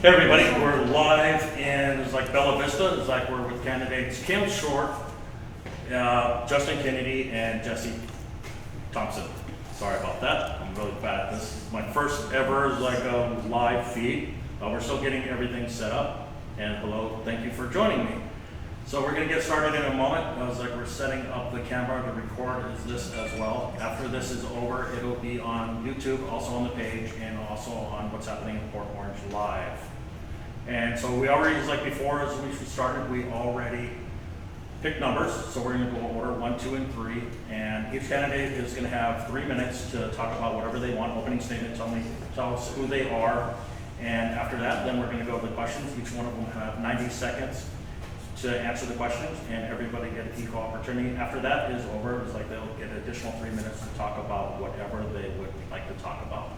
Hey everybody, we're live and it's like Bella Vista. It's like we're with candidates Kim Short, Justin Kennedy, and Jesse Thompson. Sorry about that. I'm really bad at this. This is my first ever live feed. We're still getting everything set up. And hello, thank you for joining me. So we're going to get started in a moment. We're setting up the camera to record this as well. After this is over, it'll be on YouTube, also on the page, and also on What's Happening in Port Orange Live. And so we already, before as we started, we already picked numbers. So we're going to go order 1, 2, and 3. And each candidate is going to have 3 minutes to talk about whatever they want. Opening statement, tell us who they are. And after that, then we're going to go to the questions. Each one of them have 90 seconds to answer the questions, and everybody get an equal opportunity. After that is over, it's they'll get an additional 3 minutes to talk about whatever they would like to talk about.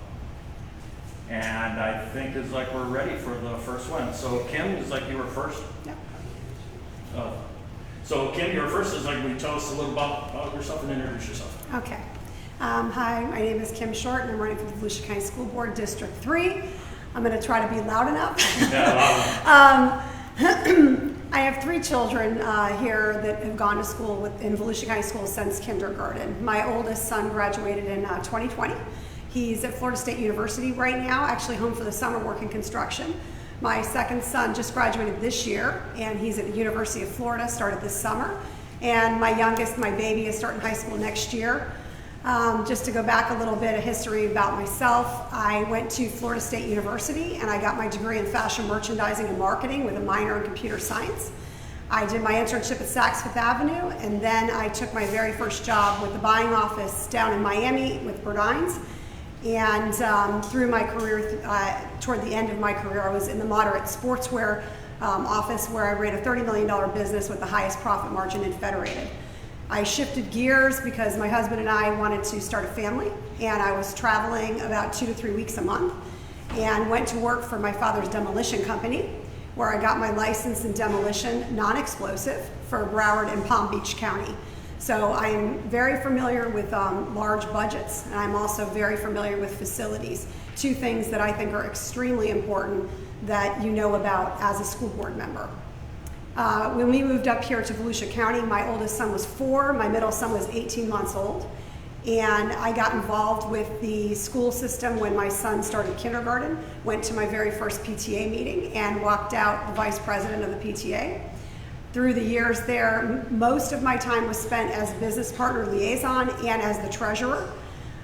And I think it's we're ready for the first one. So Kim, is you were first? Yep. So Kim, you were first. Will you tell us a little about yourself and introduce yourself? Okay. Hi, my name is Kim Short, and I'm running for the Volusia County School Board, District 3. I'm going to try to be loud enough. Yeah, loud enough. I have 3 children here that have gone to school in Volusia County Schools since kindergarten. My oldest son graduated in 2020. He's at Florida State University right now, actually home for the summer working construction. My second son just graduated this year, and he's at the University of Florida, started this summer. And my youngest, my baby, is starting high school next year. Just to go back a little bit of history about myself, I went to Florida State University and I got my degree in fashion merchandising and marketing with a minor in computer science. I did my internship at Saks Fifth Avenue, and then I took my very first job with the buying office down in Miami with Burdines. And through my career, toward the end of my career, I was in the moderate sportswear office where I ran a $30 million business with the highest profit margin in Federated. I shifted gears because my husband and I wanted to start a family, and I was traveling about 2 to 3 weeks a month and went to work for my father's demolition company, where I got my license in demolition, non-explosive, for Broward and Palm Beach County. So I'm very familiar with large budgets, and I'm also very familiar with facilities, 2 things that I think are extremely important that you know about as a school board member. When we moved up here to Volusia County, my oldest son was 4, my middle son was 18 months old, and I got involved with the school system when my son started kindergarten, went to my very first PTA meeting, and walked out the vice president of the PTA. Through the years there, most of my time was spent as business partner liaison and as the treasurer.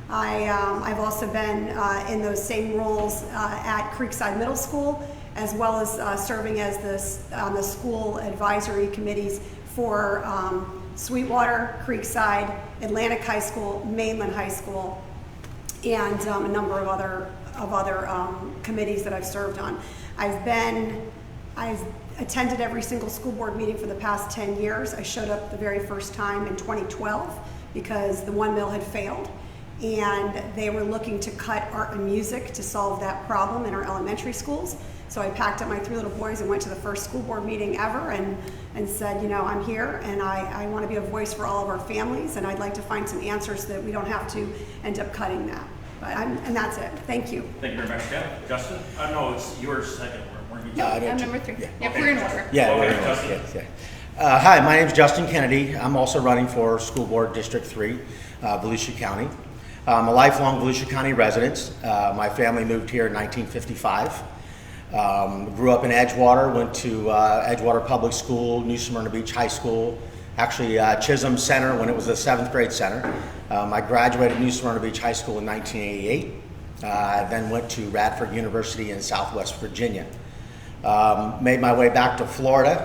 I've also been in those same roles at Creekside Middle School, as well as serving as the school advisory committees for Sweetwater, Creekside, Atlantic High School, Mainland High School, and a number of other committees that I've served on. I've attended every single school board meeting for the past 10 years. I showed up the very first time in 2012 because the one mill had failed, and they were looking to cut art and music to solve that problem in our elementary schools. So I packed up my 3 little boys and went to the first school board meeting ever and said, I'm here and I want to be a voice for all of our families, and I'd like to find some answers so that we don't have to end up cutting that. And that's it. Thank you. Thank you very much, Kim. Justin? No, it's yours second. I'm number 3. Yep, we're in order. Yeah, Okay, we're in order. Justin. Yeah. Hi, my name is Justin Kennedy. I'm also running for School Board District 3, Volusia County. I'm a lifelong Volusia County resident. My family moved here in 1955. Grew up in Edgewater, went to Edgewater Public School, New Smyrna Beach High School, actually Chisholm Center when it was the 7th grade center. I graduated New Smyrna Beach High School in 1988. Then went to Radford University in Southwest Virginia. Made my way back to Florida,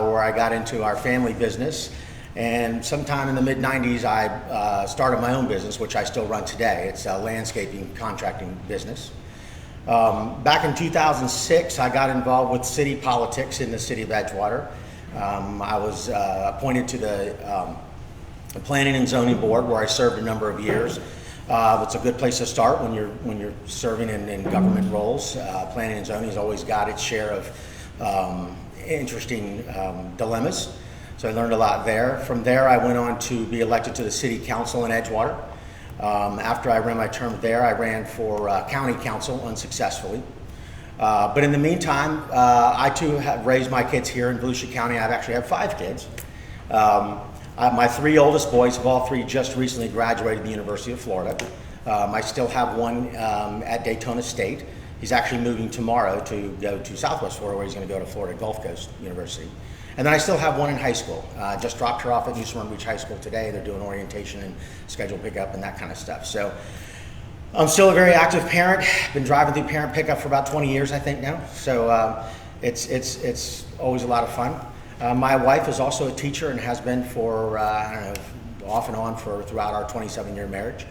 where I got into our family business, and sometime in the mid-90s I started my own business, which I still run today. It's a landscaping contracting business. Back in 2006 I got involved with city politics in the city of Edgewater. I was appointed to the Planning and Zoning Board, where I served a number of years. It's a good place to start when you're serving in government roles. Planning and zoning has always got its share of interesting dilemmas. So I learned a lot there. From there, I went on to be elected to the City Council in Edgewater. After I ran my term there, I ran for County Council unsuccessfully. But in the meantime, I too have raised my kids here in Volusia County. I've actually had 5 kids. My 3 oldest boys have all 3 just recently graduated the University of Florida. I still have one at Daytona State. He's actually moving tomorrow to go to Southwest Florida, where he's going to go to Florida Gulf Coast University. And then I still have one in high school. Just dropped her off at New Smyrna Beach High School today. They're doing orientation and schedule pickup and that kind of stuff. So I'm still a very active parent. Been driving through parent pickup for about 20 years, I think now. So it's always a lot of fun. My wife is also a teacher and has been for, I don't know, off and on throughout our 27-year marriage.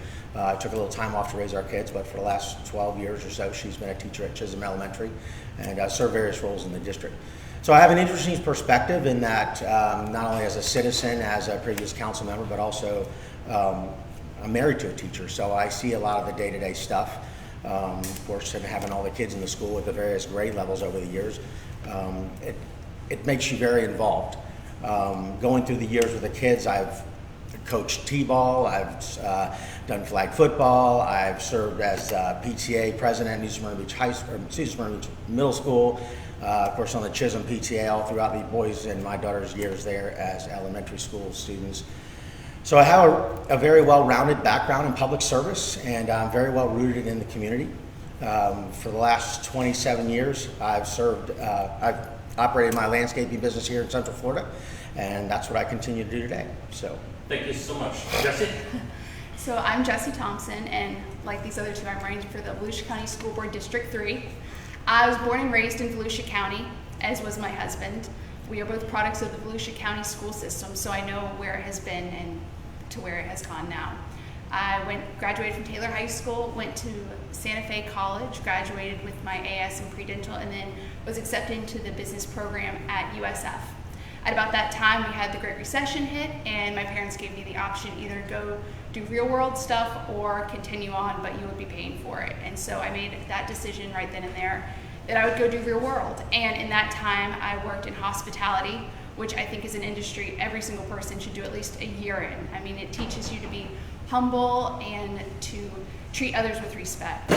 Took a little time off to raise our kids, but for the last 12 years or so, she's been a teacher at Chisholm Elementary and served various roles in the district. So I have an interesting perspective in that not only as a citizen, as a previous council member, but also I'm married to a teacher, so I see a lot of the day-to-day stuff. Of course, and having all the kids in the school at the various grade levels over the years, it makes you very involved. Going through the years with the kids, I've coached t-ball, I've done flag football, I've served as PTA president at New Smyrna Beach New Smyrna Beach Middle School, of course on the Chisholm PTA all throughout the boys and my daughter's years there as elementary school students. So I have a very well-rounded background in public service, and I'm very well rooted in the community. For the last 27 years, I've operated my landscaping business here in Central Florida, and that's what I continue to do today. So. Thank you so much. Jesse? So I'm Jessie Thompson, and like these other 2, I'm running for the Volusia County School Board District 3. I was born and raised in Volusia County, as was my husband. We are both products of the Volusia County school system, so I know where it has been and to where it has gone now. I graduated from Taylor High School, went to Santa Fe College, graduated with my AS in pre-dental, and then was accepted into the business program at USF. At about that time, we had the Great Recession hit, and my parents gave me the option either go do real world stuff or continue on, but you would be paying for it. And so I made that decision right then and there that I would go do real world. And in that time, I worked in hospitality, which I think is an industry every single person should do at least a year in. I mean, it teaches you to be humble and to treat others with respect.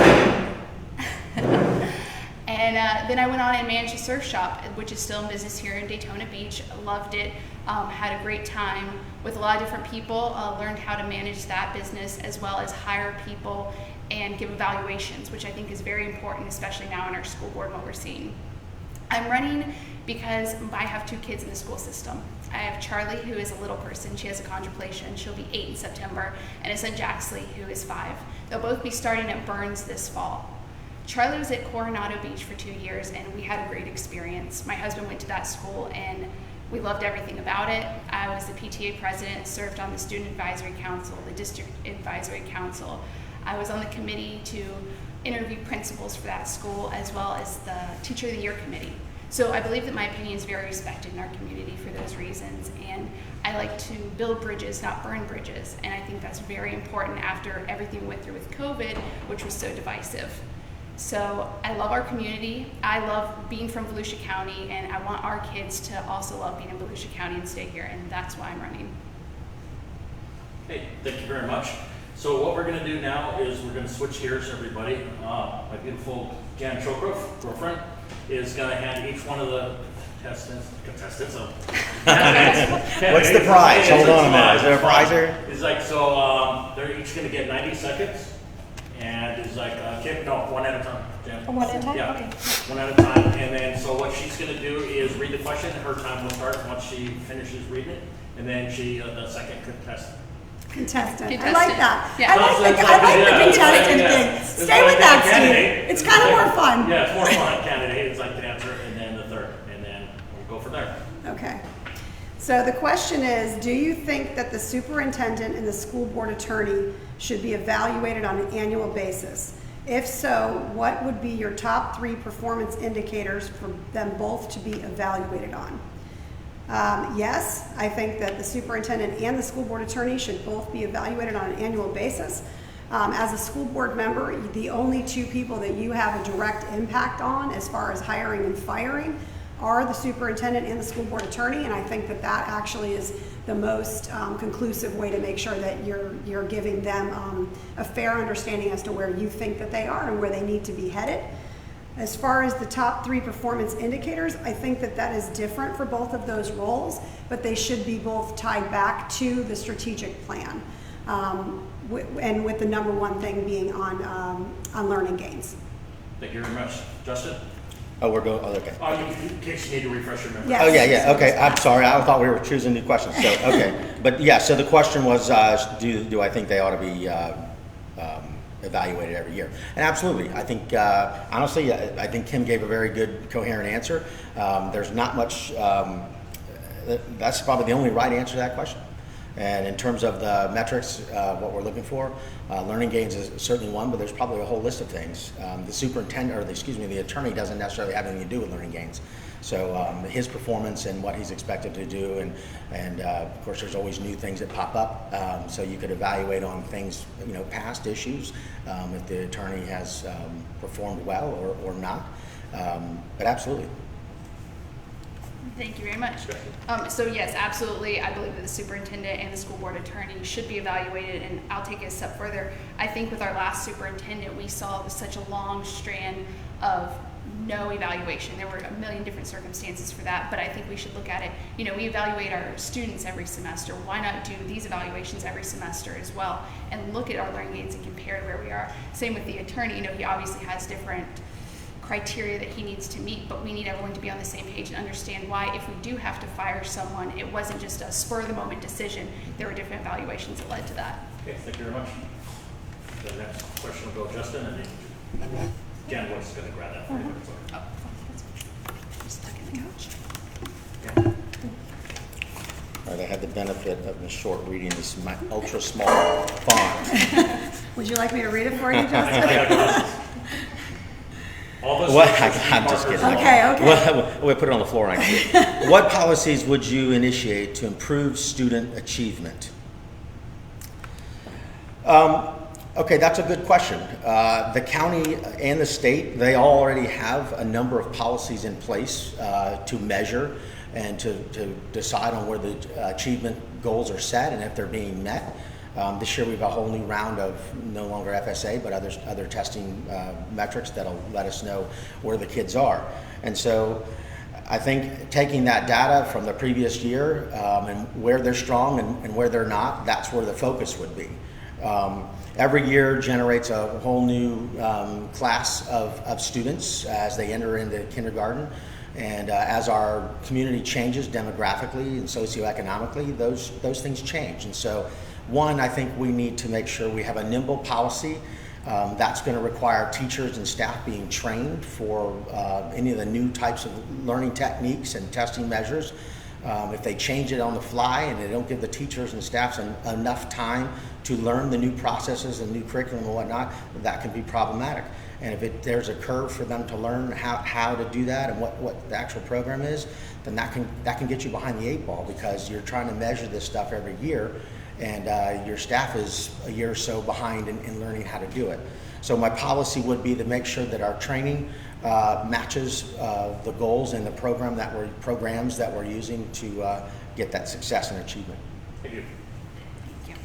And then I went on and managed a surf shop, which is still in business here in Daytona Beach. Loved it, had a great time with a lot of different people, learned how to manage that business as well as hire people and give evaluations, which I think is very important, especially now in our school board, what we're seeing. I'm running because I have 2 kids in the school system. I have Charlie, who is a little person. She has achondroplasia. She'll be 8 in September, and a son, Jaxley, who is 5. They'll both be starting at Burns this fall. Charlie was at Coronado Beach for 2 years, and we had a great experience. My husband went to that school, and we loved everything about it. I was the PTA president, served on the Student Advisory Council, the District Advisory Council. I was on the committee to interview principals for that school, as well as the Teacher of the Year committee. So I believe that my opinion is very respected in our community for those reasons, and I like to build bridges, not burn bridges, and I think that's very important after everything we went through with COVID, which was so divisive. So I love our community. I love being from Volusia County, and I want our kids to also love being in Volusia County and stay here, and that's why I'm running. Hey, thank you very much. So what we're going to do now is we're going to switch gears, everybody. My beautiful Jan Chokroff, girlfriend, is going to hand each one of the contestants of What's the prize? Hold on a minute. Is there a prize here? It's like, so they're each going to get 90 seconds. And it's like, no, one at a time. Jan. One at a time? Yeah, Okay. one at a time. And then, so what she's going to do is read the question. Her time will start once she finishes reading it. And then the second contestant. I like that. Yeah. I like the contestant thing. Stay with that, Steve. It's kind of more fun. Yeah, it's more fun. Candidate is like the answer, and then the third, and then we'll go from there. Okay. So the question is, do you think that the superintendent and the school board attorney should be evaluated on an annual basis? If so, what would be your top 3 performance indicators for them both to be evaluated on? Yes, I think that the superintendent and the school board attorney should both be evaluated on an annual basis. As a school board member, the only 2 people that you have a direct impact on as far as hiring and firing are the superintendent and the school board attorney, and I think that that actually is the most conclusive way to make sure that you're giving them a fair understanding as to where you think that they are and where they need to be headed. As far as the top 3 performance indicators, I think that that is different for both of those roles, but they should be both tied back to the strategic plan. And with the number 1 thing being on learning gains. Thank you very much. Justin? Oh, we're going, oh, okay. In case you need to refresh your memory. Yes. Oh, yeah, okay, I'm sorry, I thought we were choosing new questions, so, okay. But yeah, so the question was, do I think they ought to be evaluated every year? And absolutely, I think, honestly, I think Kim gave a very good, coherent answer. There's not much, that's probably the only right answer to that question. And in terms of the metrics, what we're looking for, learning gains is certainly one, but there's probably a whole list of things. The superintendent, or the attorney doesn't necessarily have anything to do with learning gains. So his performance and what he's expected to do, and of course there's always new things that pop up. So you could evaluate on things, past issues, if the attorney has performed well or not. But absolutely. Thank you very much. So yes, absolutely. I believe that the superintendent and the school board attorney should be evaluated, and I'll take it a step further. I think with our last superintendent, we saw such a long strand of no evaluation. There were a million different circumstances for that, but I think we should look at it. We evaluate our students every semester. Why not do these evaluations every semester as well and look at our learning gains and compare to where we are? Same with the attorney. He obviously has different criteria that he needs to meet, but we need everyone to be on the same page and understand why, if we do have to fire someone, it wasn't just a spur-of-the-moment decision. There were different evaluations that led to that. Okay, thank you very much. The next question will go Justin, and then Jen was going to grab that for you. Oh, just stuck in the couch. Yeah. All right, I had the benefit of Ms. Short reading this ultra small font. Would you like me to read it for you, Justin? I got glasses. All those What? things that I'm just markers kidding. are- Okay. We'll put it on the floor. What policies would you initiate to improve student achievement? Okay, that's a good question. The county and the state, they all already have a number of policies in place to measure and to decide on where the achievement goals are set and if they're being met. This year we have a whole new round of no longer FSA, but other testing metrics that'll let us know where the kids are. And so I think taking that data from the previous year and where they're strong and where they're not, that's where the focus would be. Every year generates a whole new class of students as they enter into kindergarten. And as our community changes demographically and socioeconomically, those things change. And so one, I think we need to make sure we have a nimble policy that's going to require teachers and staff being trained for any of the new types of learning techniques and testing measures. If they change it on the fly and they don't give the teachers and staffs enough time to learn the new processes and new curriculum and whatnot, that can be problematic. And if there's a curve for them to learn how to do that and what the actual program is, then that can get you behind the 8 ball, because you're trying to measure this stuff every year, and your staff is a year or so behind in learning how to do it. So my policy would be to make sure that our training matches the goals and the programs that we're using to get that success and achievement. Thank you. Thank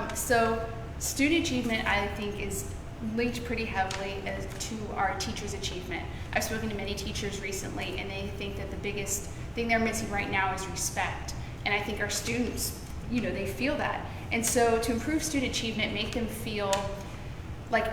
you. So student achievement, I think, is linked pretty heavily to our teachers' achievement. I've spoken to many teachers recently, and they think that the biggest thing they're missing right now is respect. And I think our students, they feel that. And so to improve student achievement, make them feel like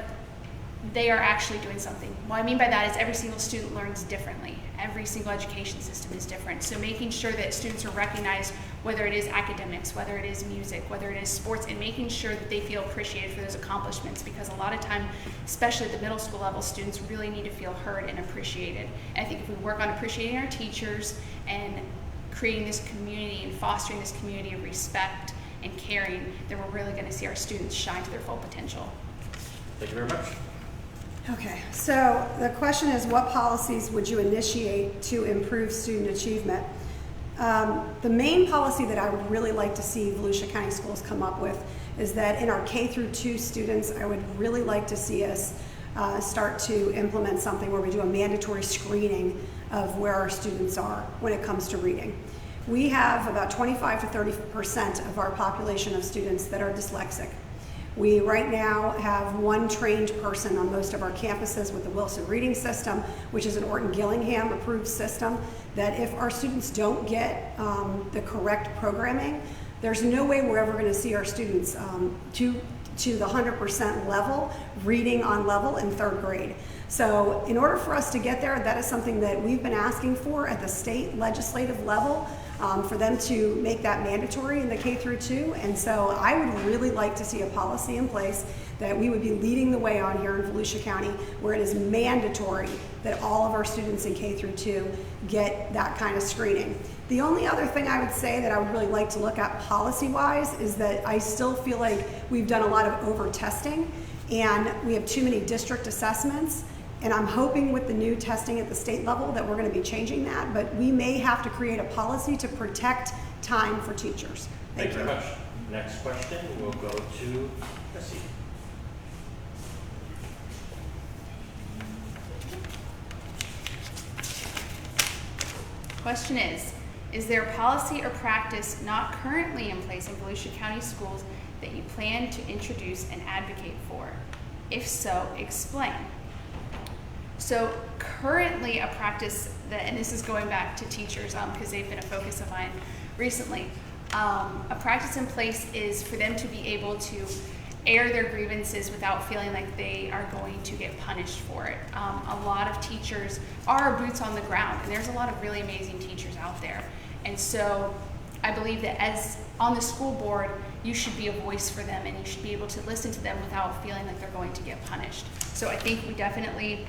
they are actually doing something. What I mean by that is every single student learns differently. Every single education system is different. So making sure that students are recognized, whether it is academics, whether it is music, whether it is sports, and making sure that they feel appreciated for those accomplishments, because a lot of time, especially at the middle school level, students really need to feel heard and appreciated. And I think if we work on appreciating our teachers and creating this community and fostering this community of respect and caring, then we're really going to see our students shine to their full potential. Thank you very much. Okay, so the question is, what policies would you initiate to improve student achievement? The main policy that I would really like to see Volusia County Schools come up with is that in our K through 2 students, I would really like to see us start to implement something where we do a mandatory screening of where our students are when it comes to reading. We have about 25 to 30% of our population of students that are dyslexic. We right now have one trained person on most of our campuses with the Wilson Reading System, which is an Orton Gillingham approved system, that if our students don't get the correct programming, there's no way we're ever going to see our students to the 100% level, reading on level in 3rd grade. So in order for us to get there, that is something that we've been asking for at the state legislative level, for them to make that mandatory in the K through 2. And so I would really like to see a policy in place that we would be leading the way on here in Volusia County, where it is mandatory that all of our students in K through 2 get that kind of screening. The only other thing I would say that I would really like to look at policy-wise is that I still feel like we've done a lot of over-testing, and we have too many district assessments. And I'm hoping with the new testing at the state level that we're going to be changing that, but we may have to create a policy to protect time for teachers. Thank you very much. Next question will go to Jesse. Question is there a policy or practice not currently in place in Volusia County schools that you plan to introduce and advocate for? If so, explain. So currently a practice that, and this is going back to teachers because they've been a focus of mine recently, a practice in place is for them to be able to air their grievances without feeling like they are going to get punished for it. A lot of teachers are boots on the ground, and there's a lot of really amazing teachers out there. And so I believe that as on the school board, you should be a voice for them, and you should be able to listen to them without feeling like they're going to get punished. So I think we definitely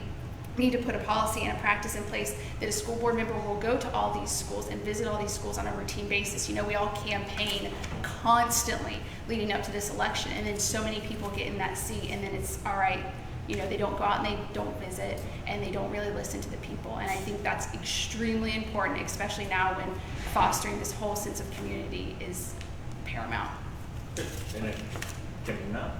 need to put a policy and a practice in place that a school board member will go to all these schools and visit all these schools on a routine basis. You know, we all campaign constantly leading up to this election, and then so many people get in that seat, and then it's all right, you know, they don't go out and they don't visit, and they don't really listen to the people. And I think that's extremely important, especially now when fostering this whole sense of community is paramount. Good. And then, Kim, now.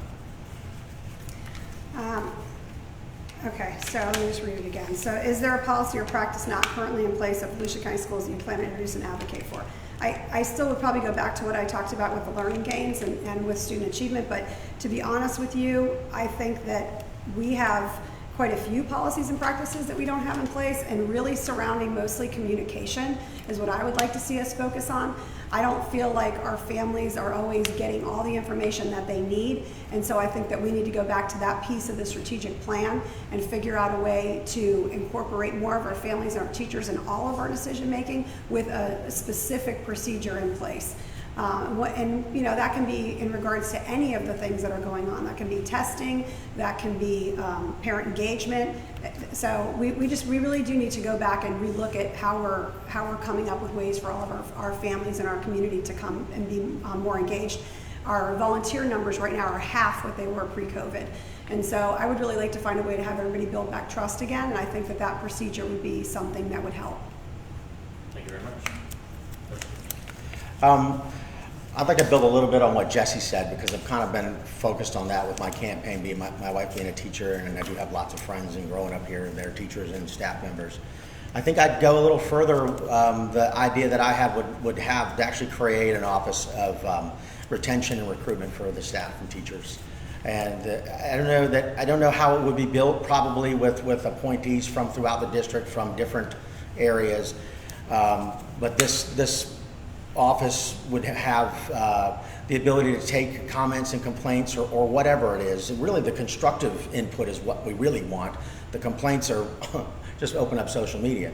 Okay, so let me just read it again. So is there a policy or practice not currently in place at Volusia County Schools that you plan to introduce and advocate for? I still would probably go back to what I talked about with the learning gains and with student achievement, but to be honest with you, I think that we have quite a few policies and practices that we don't have in place, and really surrounding mostly communication is what I would like to see us focus on. I don't feel like our families are always getting all the information that they need, and so I think that we need to go back to that piece of the strategic plan and figure out a way to incorporate more of our families and our teachers in all of our decision making with a specific procedure in place. And you know, that can be in regards to any of the things that are going on. That can be testing, that can be parent engagement. So we really do need to go back and relook at how we're coming up with ways for all of our families and our community to come and be more engaged. Our volunteer numbers right now are half what they were pre-COVID. And so I would really like to find a way to have everybody build back trust again, and I think that that procedure would be something that would help. Thank you very much. I'd like to build a little bit on what Jesse said, because I've kind of been focused on that with my campaign, being my wife being a teacher, and I do have lots of friends and growing up here, and they're teachers and staff members. I think I'd go a little further. The idea that I have would have to actually create an office of retention and recruitment for the staff and teachers. And I don't know how it would be built, probably with appointees from throughout the district from different areas. But this office would have the ability to take comments and complaints or whatever it is. Really, the constructive input is what we really want. The complaints are just open up social media.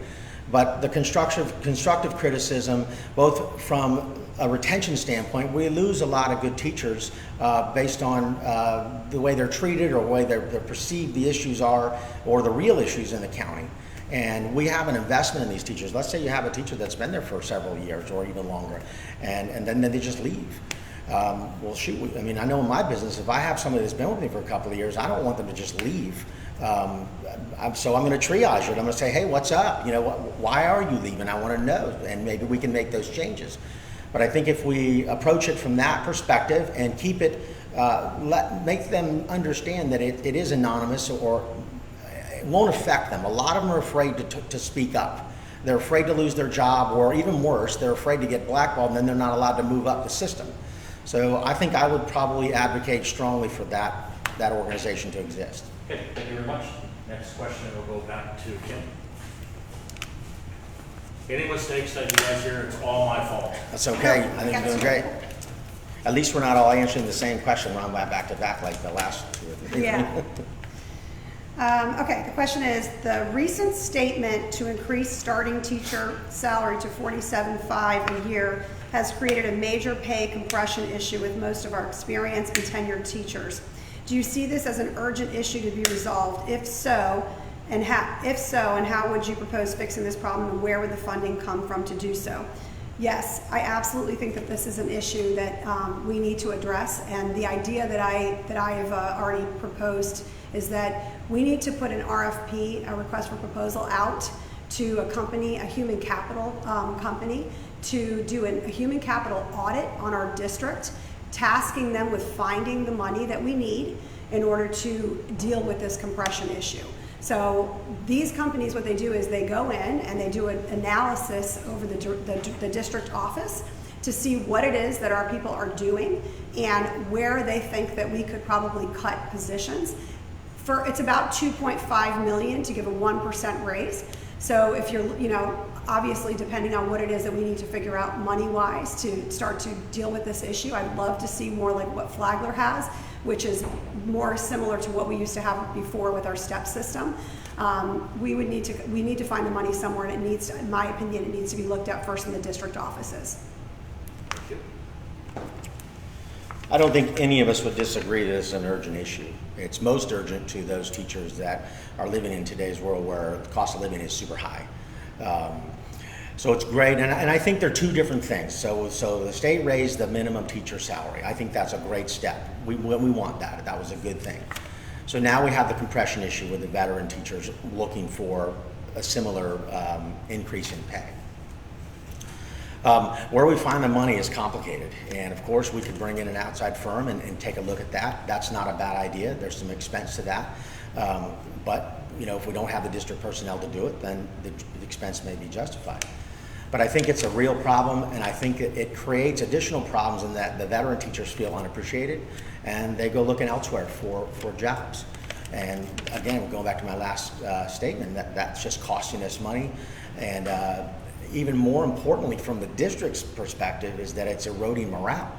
But the constructive criticism, both from a retention standpoint, we lose a lot of good teachers based on the way they're treated or the way they're perceived the issues are, or the real issues in the county. And we have an investment in these teachers. Let's say you have a teacher that's been there for several years or even longer, and then they just leave. Well, shoot, I mean, I know in my business, if I have somebody that's been with me for a couple of years, I don't want them to just leave. So I'm going to triage it. I'm going to say, hey, what's up? You know, why are you leaving? I want to know, and maybe we can make those changes. But I think if we approach it from that perspective and keep it, make them understand that it is anonymous, or it won't affect them. A lot of them are afraid to speak up. They're afraid to lose their job, or even worse, they're afraid to get blackballed, and then they're not allowed to move up the system. So I think I would probably advocate strongly for that organization to exist. Okay, thank you very much. Next question, we'll go back to Kim. Any mistakes that you guys hear, it's all my fault. That's okay. I think you're doing great. At least we're not all answering the same question round back to back like the last two. Yeah. Okay, the question is, the recent statement to increase starting teacher salary to $47,500 a year has created a major pay compression issue with most of our experienced and tenured teachers. Do you see this as an urgent issue to be resolved? If so, and how would you propose fixing this problem, and where would the funding come from to do so? Yes, I absolutely think that this is an issue that we need to address, and the idea that I have already proposed is that we need to put an RFP, a request for proposal, out to a company, a human capital company, to do a human capital audit on our district, tasking them with finding the money that we need in order to deal with this compression issue. So these companies, what they do is they go in and they do an analysis over the district office to see what it is that our people are doing and where they think that we could probably cut positions. It's about $2.5 million to give a 1% raise. So if you're, obviously depending on what it is that we need to figure out money-wise to start to deal with this issue, I'd love to see more like what Flagler has, which is more similar to what we used to have before with our step system. We need to find the money somewhere, and it needs, in my opinion, it needs to be looked at first in the district offices. Thank you. I don't think any of us would disagree that it's an urgent issue. It's most urgent to those teachers that are living in today's world where the cost of living is super high. So it's great, and I think they're two different things. So the state raised the minimum teacher salary. I think that's a great step. We want that. That was a good thing. So now we have the compression issue with the veteran teachers looking for a similar increase in pay. Where we find the money is complicated, and of course we could bring in an outside firm and take a look at that. That's not a bad idea. There's some expense to that, but if we don't have the district personnel to do it, then the expense may be justified. But I think it's a real problem, and I think it creates additional problems in that the veteran teachers feel unappreciated, and they go looking elsewhere for jobs. And again, going back to my last statement, that's just costing us money, and even more importantly from the district's perspective is that it's eroding morale.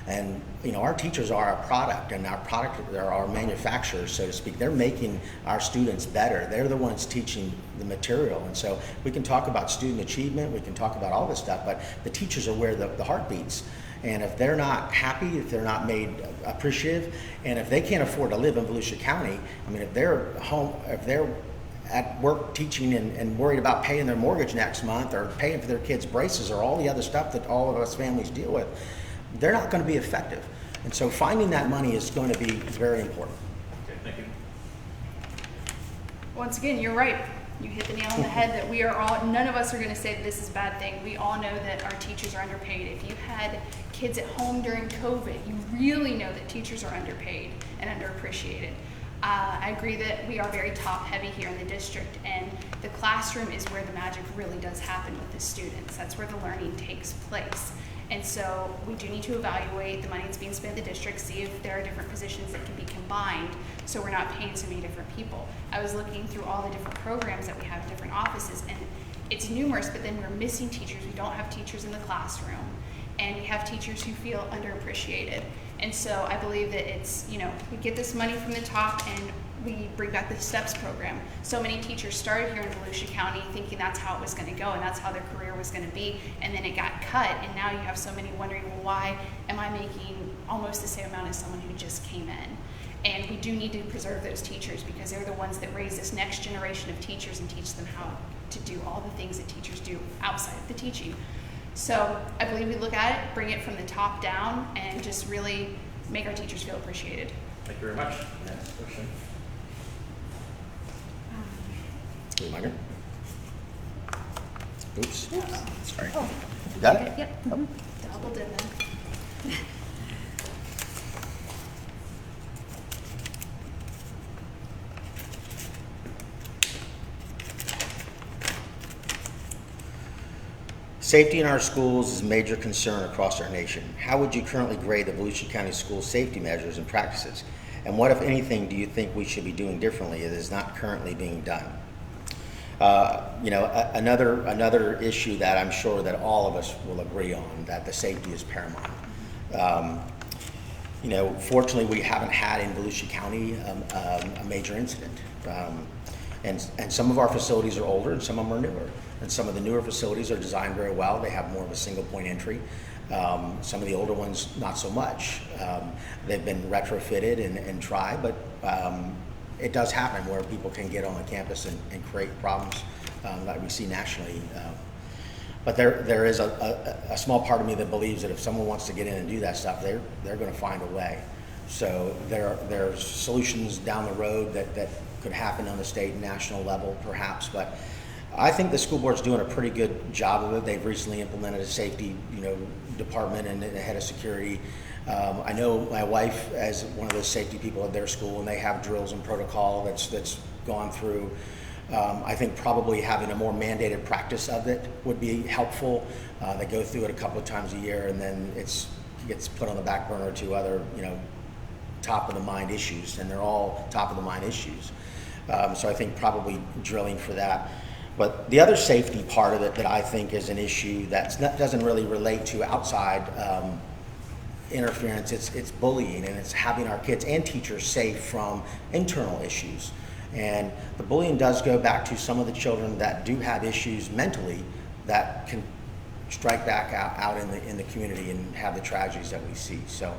And our teachers are a product, and our product are our manufacturers, so to speak. They're making our students better. They're the ones teaching the material. And so we can talk about student achievement, we can talk about all this stuff, but the teachers are where the heart beats. And if they're not happy, if they're not made appreciative, and if they can't afford to live in Volusia County, if they're home, if they're at work teaching and worried about paying their mortgage next month or paying for their kids' braces or all the other stuff that all of us families deal with, they're not going to be effective. And so finding that money is going to be very important. Okay, thank you. Once again, you're right. You hit the nail on the head that we are all, none of us are going to say that this is a bad thing. We all know that our teachers are underpaid. If you had kids at home during COVID, you really know that teachers are underpaid and underappreciated. I agree that we are very top heavy here in the district, and the classroom is where the magic really does happen with the students. That's where the learning takes place. And so we do need to evaluate the money that's being spent in the district, see if there are different positions that can be combined so we're not paying so many different people. I was looking through all the different programs that we have in different offices, and it's numerous, but then we're missing teachers. We don't have teachers in the classroom, and we have teachers who feel underappreciated. And so I believe that it's, we get this money from the top and we bring back the STEPS program. So many teachers started here in Volusia County thinking that's how it was going to go and that's how their career was going to be, and then it got cut, and now you have so many wondering, well, why am I making almost the same amount as someone who just came in? And we do need to preserve those teachers because they're the ones that raise this next generation of teachers and teach them how to do all the things that teachers do outside of the teaching. So I believe we look at it, bring it from the top down, and just really make our teachers feel appreciated. Thank you very much. Next question. Reminder. Oops. Sorry. Oh. You got it? Yep. Double dipping. Safety in our schools is a major concern across our nation. How would you currently grade the Volusia County school safety measures and practices? And what, if anything, do you think we should be doing differently that is not currently being done? Another issue that I'm sure that all of us will agree on, that the safety is paramount. Fortunately, we haven't had in Volusia County a major incident. And some of our facilities are older and some of them are newer. And some of the newer facilities are designed very well. They have more of a single point entry. Some of the older ones, not so much. They've been retrofitted and tried, but it does happen where people can get on the campus and create problems that we see nationally. But there is a small part of me that believes that if someone wants to get in and do that stuff, they're going to find a way. So there's solutions down the road that could happen on the state and national level, perhaps. But I think the school board's doing a pretty good job of it. They've recently implemented a safety, department and a head of security. I know my wife as one of those safety people at their school, and they have drills and protocol that's gone through. I think probably having a more mandated practice of it would be helpful. They go through it a couple of times a year, and then it gets put on the back burner to other, top of the mind issues, and they're all top of the mind issues. So I think probably drilling for that. But the other safety part of it that I think is an issue that doesn't really relate to outside interference, it's bullying, and it's having our kids and teachers safe from internal issues. And the bullying does go back to some of the children that do have issues mentally that can strike back out in the community and have the tragedies that we see. So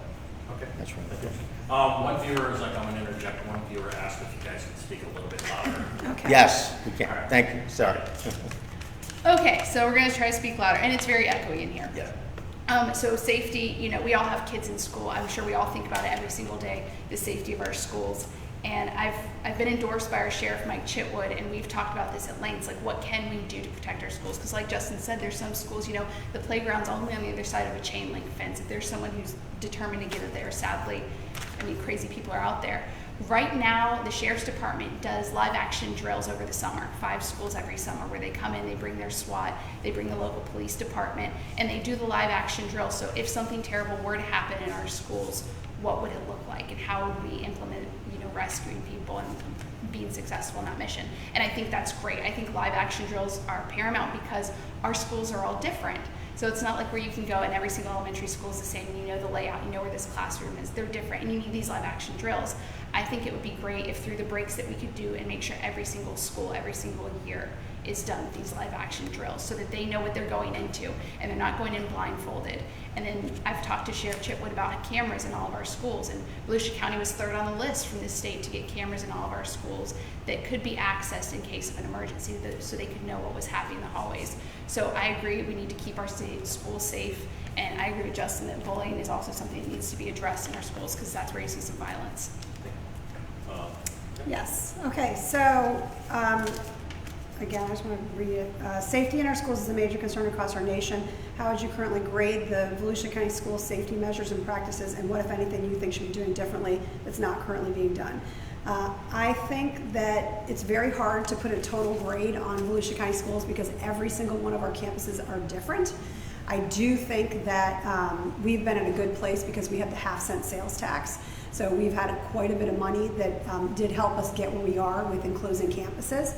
Okay. that's really good. One viewer is like, I'm going to interject. One viewer asked if you guys could speak a little bit louder. Okay. Yes, we can. All right. Thank you. Sorry. Okay, so we're going to try to speak louder, and it's very echoey in here. Yeah. So safety, we all have kids in school. I'm sure we all think about it every single day, the safety of our schools. And I've been endorsed by our sheriff, Mike Chitwood, and we've talked about this at length, like what can we do to protect our schools? Because like Justin said, there's some schools, the playground's only on the other side of a chain link fence. If there's someone who's determined to get it there, sadly, crazy people are out there. Right now, the Sheriff's Department does live action drills over the summer, 5 schools every summer, where they come in, they bring their SWAT, they bring the local police department, and they do the live action drill. So if something terrible were to happen in our schools, what would it look like, and how would we implement, rescuing people and being successful in that mission? And I think that's great. I think live action drills are paramount because our schools are all different. So it's not like where you can go and every single elementary school is the same, and you know the layout, you know where this classroom is. They're different, and you need these live action drills. I think it would be great if through the breaks that we could do and make sure every single school, every single year is done with these live action drills so that they know what they're going into and they're not going in blindfolded. And then I've talked to Sheriff Chitwood about cameras in all of our schools, and Volusia County was 3rd on the list from the state to get cameras in all of our schools that could be accessed in case of an emergency so they could know what was happening in the hallways. So I agree we need to keep our schools safe, and I agree with Justin that bullying is also something that needs to be addressed in our schools because that's where you see some violence. Yes. Okay. So, again, I just want to read it. Safety in our schools is a major concern across our nation. How would you currently grade the Volusia County school safety measures and practices, and what, if anything, you think should be doing differently that's not currently being done? I think that it's very hard to put a total grade on Volusia County schools because every single one of our campuses are different. I do think that we've been in a good place because we have the half-cent sales tax. So we've had quite a bit of money that did help us get where we are with enclosing campuses.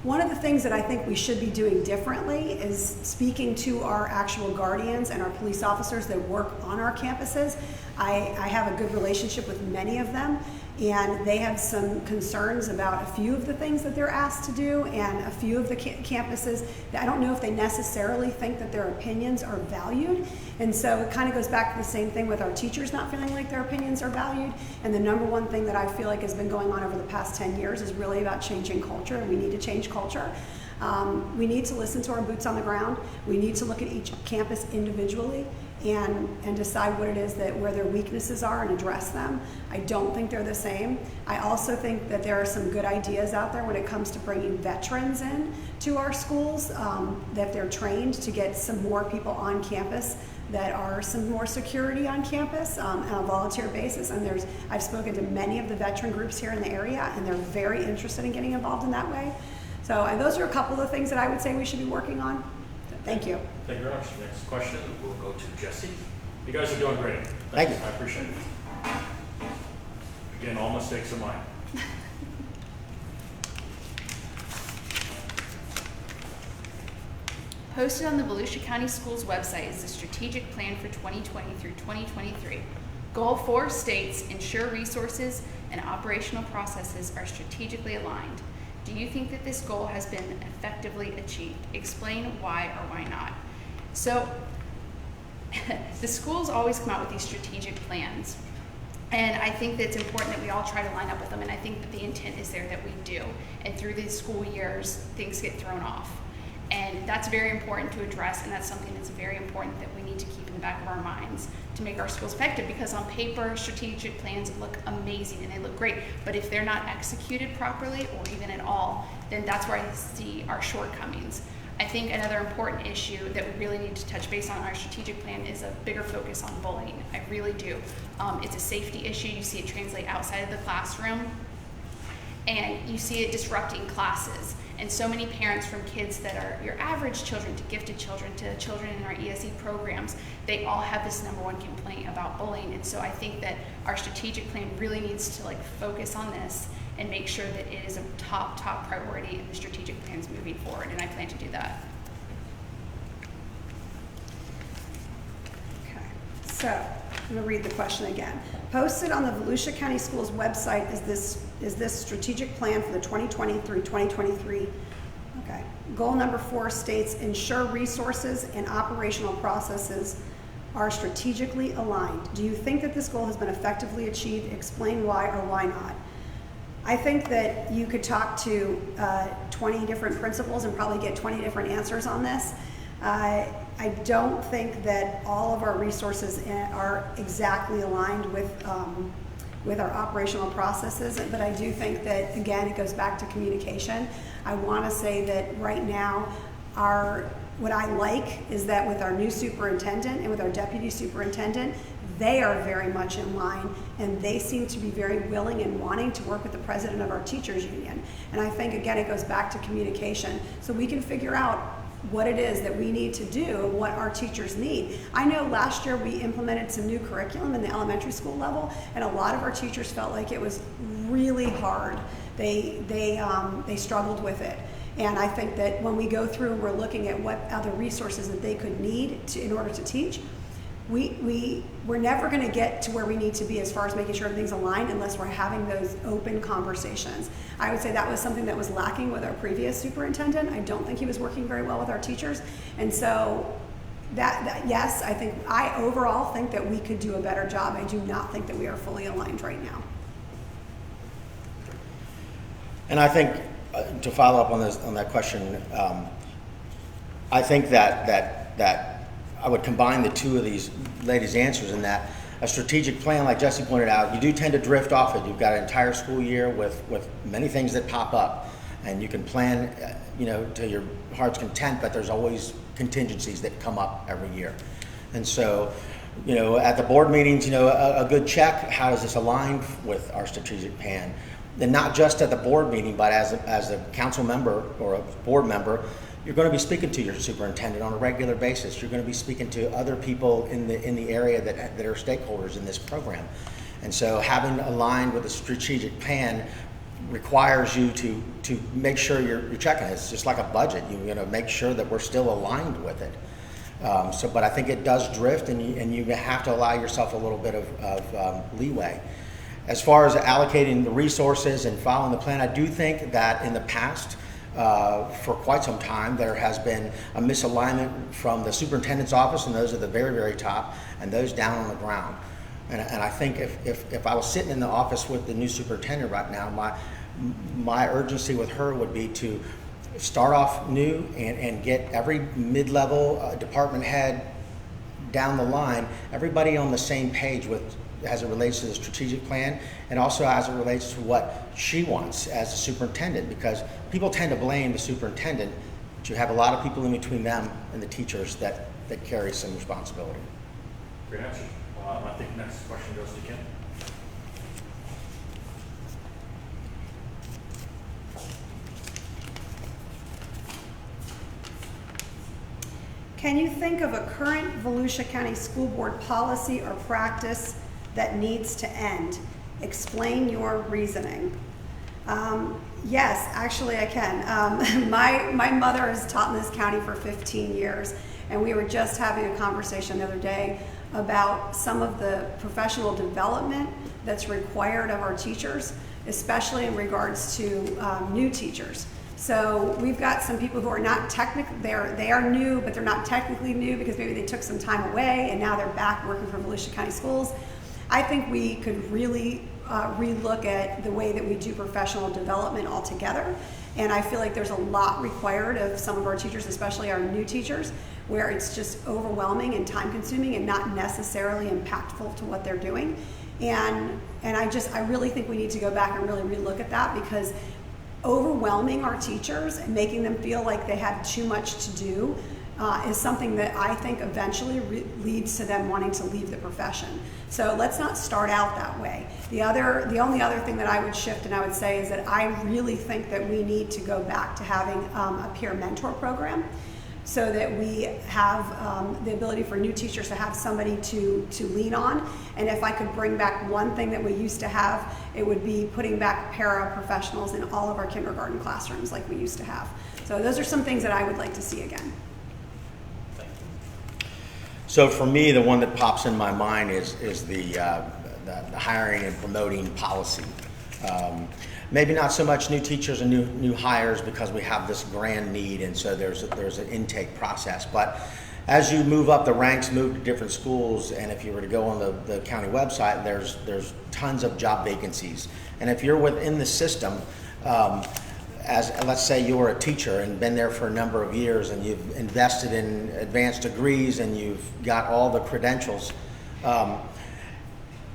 One of the things that I think we should be doing differently is speaking to our actual guardians and our police officers that work on our campuses. I have a good relationship with many of them, and they have some concerns about a few of the things that they're asked to do and a few of the campuses that I don't know if they necessarily think that their opinions are valued. And so it kind of goes back to the same thing with our teachers not feeling like their opinions are valued. And the number one thing that I feel like has been going on over the past 10 years is really about changing culture, and we need to change culture. We need to listen to our boots on the ground. We need to look at each campus individually and decide what it is where their weaknesses are and address them. I don't think they're the same. I also think that there are some good ideas out there when it comes to bringing veterans in to our schools, that they're trained to get some more people on campus that are some more security on campus on a volunteer basis. And I've spoken to many of the veteran groups here in the area, and they're very interested in getting involved in that way. So those are a couple of things that I would say we should be working on. Thank you. Thank you very much. Next question, we'll go to Jesse. You guys are doing great. Thank you. I appreciate it. Again, all mistakes are mine. Posted on the Volusia County Schools website is the strategic plan for 2020 through 2023. Goal 4 states, ensure resources and operational processes are strategically aligned. Do you think that this goal has been effectively achieved? Explain why or why not. So, the schools always come out with these strategic plans. And I think that it's important that we all try to line up with them. And I think that the intent is there that we do. And through these school years, things get thrown off. And that's very important to address, and that's something that's very important that we need to keep in the back of our minds to make our schools effective, because on paper, strategic plans look amazing and they look great, but if they're not executed properly or even at all, then that's where I see our shortcomings. I think another important issue that we really need to touch base on our strategic plan is a bigger focus on bullying. I really do. It's a safety issue. You see it translate outside of the classroom, and you see it disrupting classes. And so many parents, from kids that are your average children to gifted children to children in our ESE programs, they all have this #1 complaint about bullying. And so I think that our strategic plan really needs to focus on this and make sure that it is a top priority in the strategic plans moving forward. And I plan to do that. Okay, so I'm going to read the question again. Posted on the Volusia County Schools website is this strategic plan for the 2020 through 2023. Okay. Goal number 4 states, ensure resources and operational processes are strategically aligned. Do you think that this goal has been effectively achieved? Explain why or why not. I think that you could talk to 20 different principals and probably get 20 different answers on this. I don't think that all of our resources are exactly aligned with our operational processes, but I do think that, again, it goes back to communication. I want to say that right now, what I like is that with our new superintendent and with our deputy superintendent, they are very much in line, and they seem to be very willing and wanting to work with the president of our teachers union. And I think, again, it goes back to communication, so we can figure out what it is that we need to do and what our teachers need. I know last year we implemented some new curriculum in the elementary school level, and a lot of our teachers felt like it was really hard. They struggled with it. And I think that when we go through and we're looking at what other resources that they could need in order to teach, we're never going to get to where we need to be as far as making sure everything's aligned unless we're having those open conversations. I would say that was something that was lacking with our previous superintendent. I don't think he was working very well with our teachers. And so yes, I overall think that we could do a better job. I do not think that we are fully aligned right now. And I think, to follow up on that question, I think that I would combine the two of these ladies' answers in that a strategic plan, like Jesse pointed out, you do tend to drift off it. You've got an entire school year with many things that pop up, and you can plan, to your heart's content, but there's always contingencies that come up every year. And so, at the board meetings, a good check, how does this align with our strategic plan? And not just at the board meeting, but as a council member or a board member, you're going to be speaking to your superintendent on a regular basis. You're going to be speaking to other people in the area that are stakeholders in this program. And so having aligned with a strategic plan requires you to make sure you're checking it. It's just like a budget. You make sure that we're still aligned with it. But I think it does drift, and you have to allow yourself a little bit of leeway. As far as allocating the resources and following the plan, I do think that in the past, for quite some time, there has been a misalignment from the superintendent's office, and those at the very, very top, and those down on the ground. And I think if I was sitting in the office with the new superintendent right now, my urgency with her would be to start off new and get every mid-level department head down the line, everybody on the same page as it relates to the strategic plan, and also as it relates to what she wants as a superintendent, because people tend to blame the superintendent, but you have a lot of people in between them and the teachers that carry some responsibility. Great answer. I think next question goes to Kim. Can you think of a current Volusia County School Board policy or practice that needs to end? Explain your reasoning. Yes, actually I can. My mother has taught in this county for 15 years, and we were just having a conversation the other day about some of the professional development that's required of our teachers, especially in regards to new teachers. So we've got some people who are not they are new, but they're not technically new because maybe they took some time away and now they're back working for Volusia County Schools. I think we could really relook at the way that we do professional development altogether. And I feel like there's a lot required of some of our teachers, especially our new teachers, where it's just overwhelming and time consuming and not necessarily impactful to what they're doing. And I really think we need to go back and really relook at that, because overwhelming our teachers and making them feel like they have too much to do is something that I think eventually leads to them wanting to leave the profession. So let's not start out that way. The only other thing that I would shift and I would say is that I really think that we need to go back to having a peer mentor program, so that we have the ability for new teachers to have somebody to lean on. And if I could bring back one thing that we used to have, it would be putting back paraprofessionals in all of our kindergarten classrooms like we used to have. So those are some things that I would like to see again. So for me, the one that pops in my mind is the hiring and promoting policy. Maybe not so much new teachers and new hires, because we have this grand need, and so there's an intake process. But as you move up the ranks, move to different schools, and if you were to go on the county website, there's tons of job vacancies. And if you're within the system, as let's say you're a teacher and been there for a number of years, and you've invested in advanced degrees and you've got all the credentials,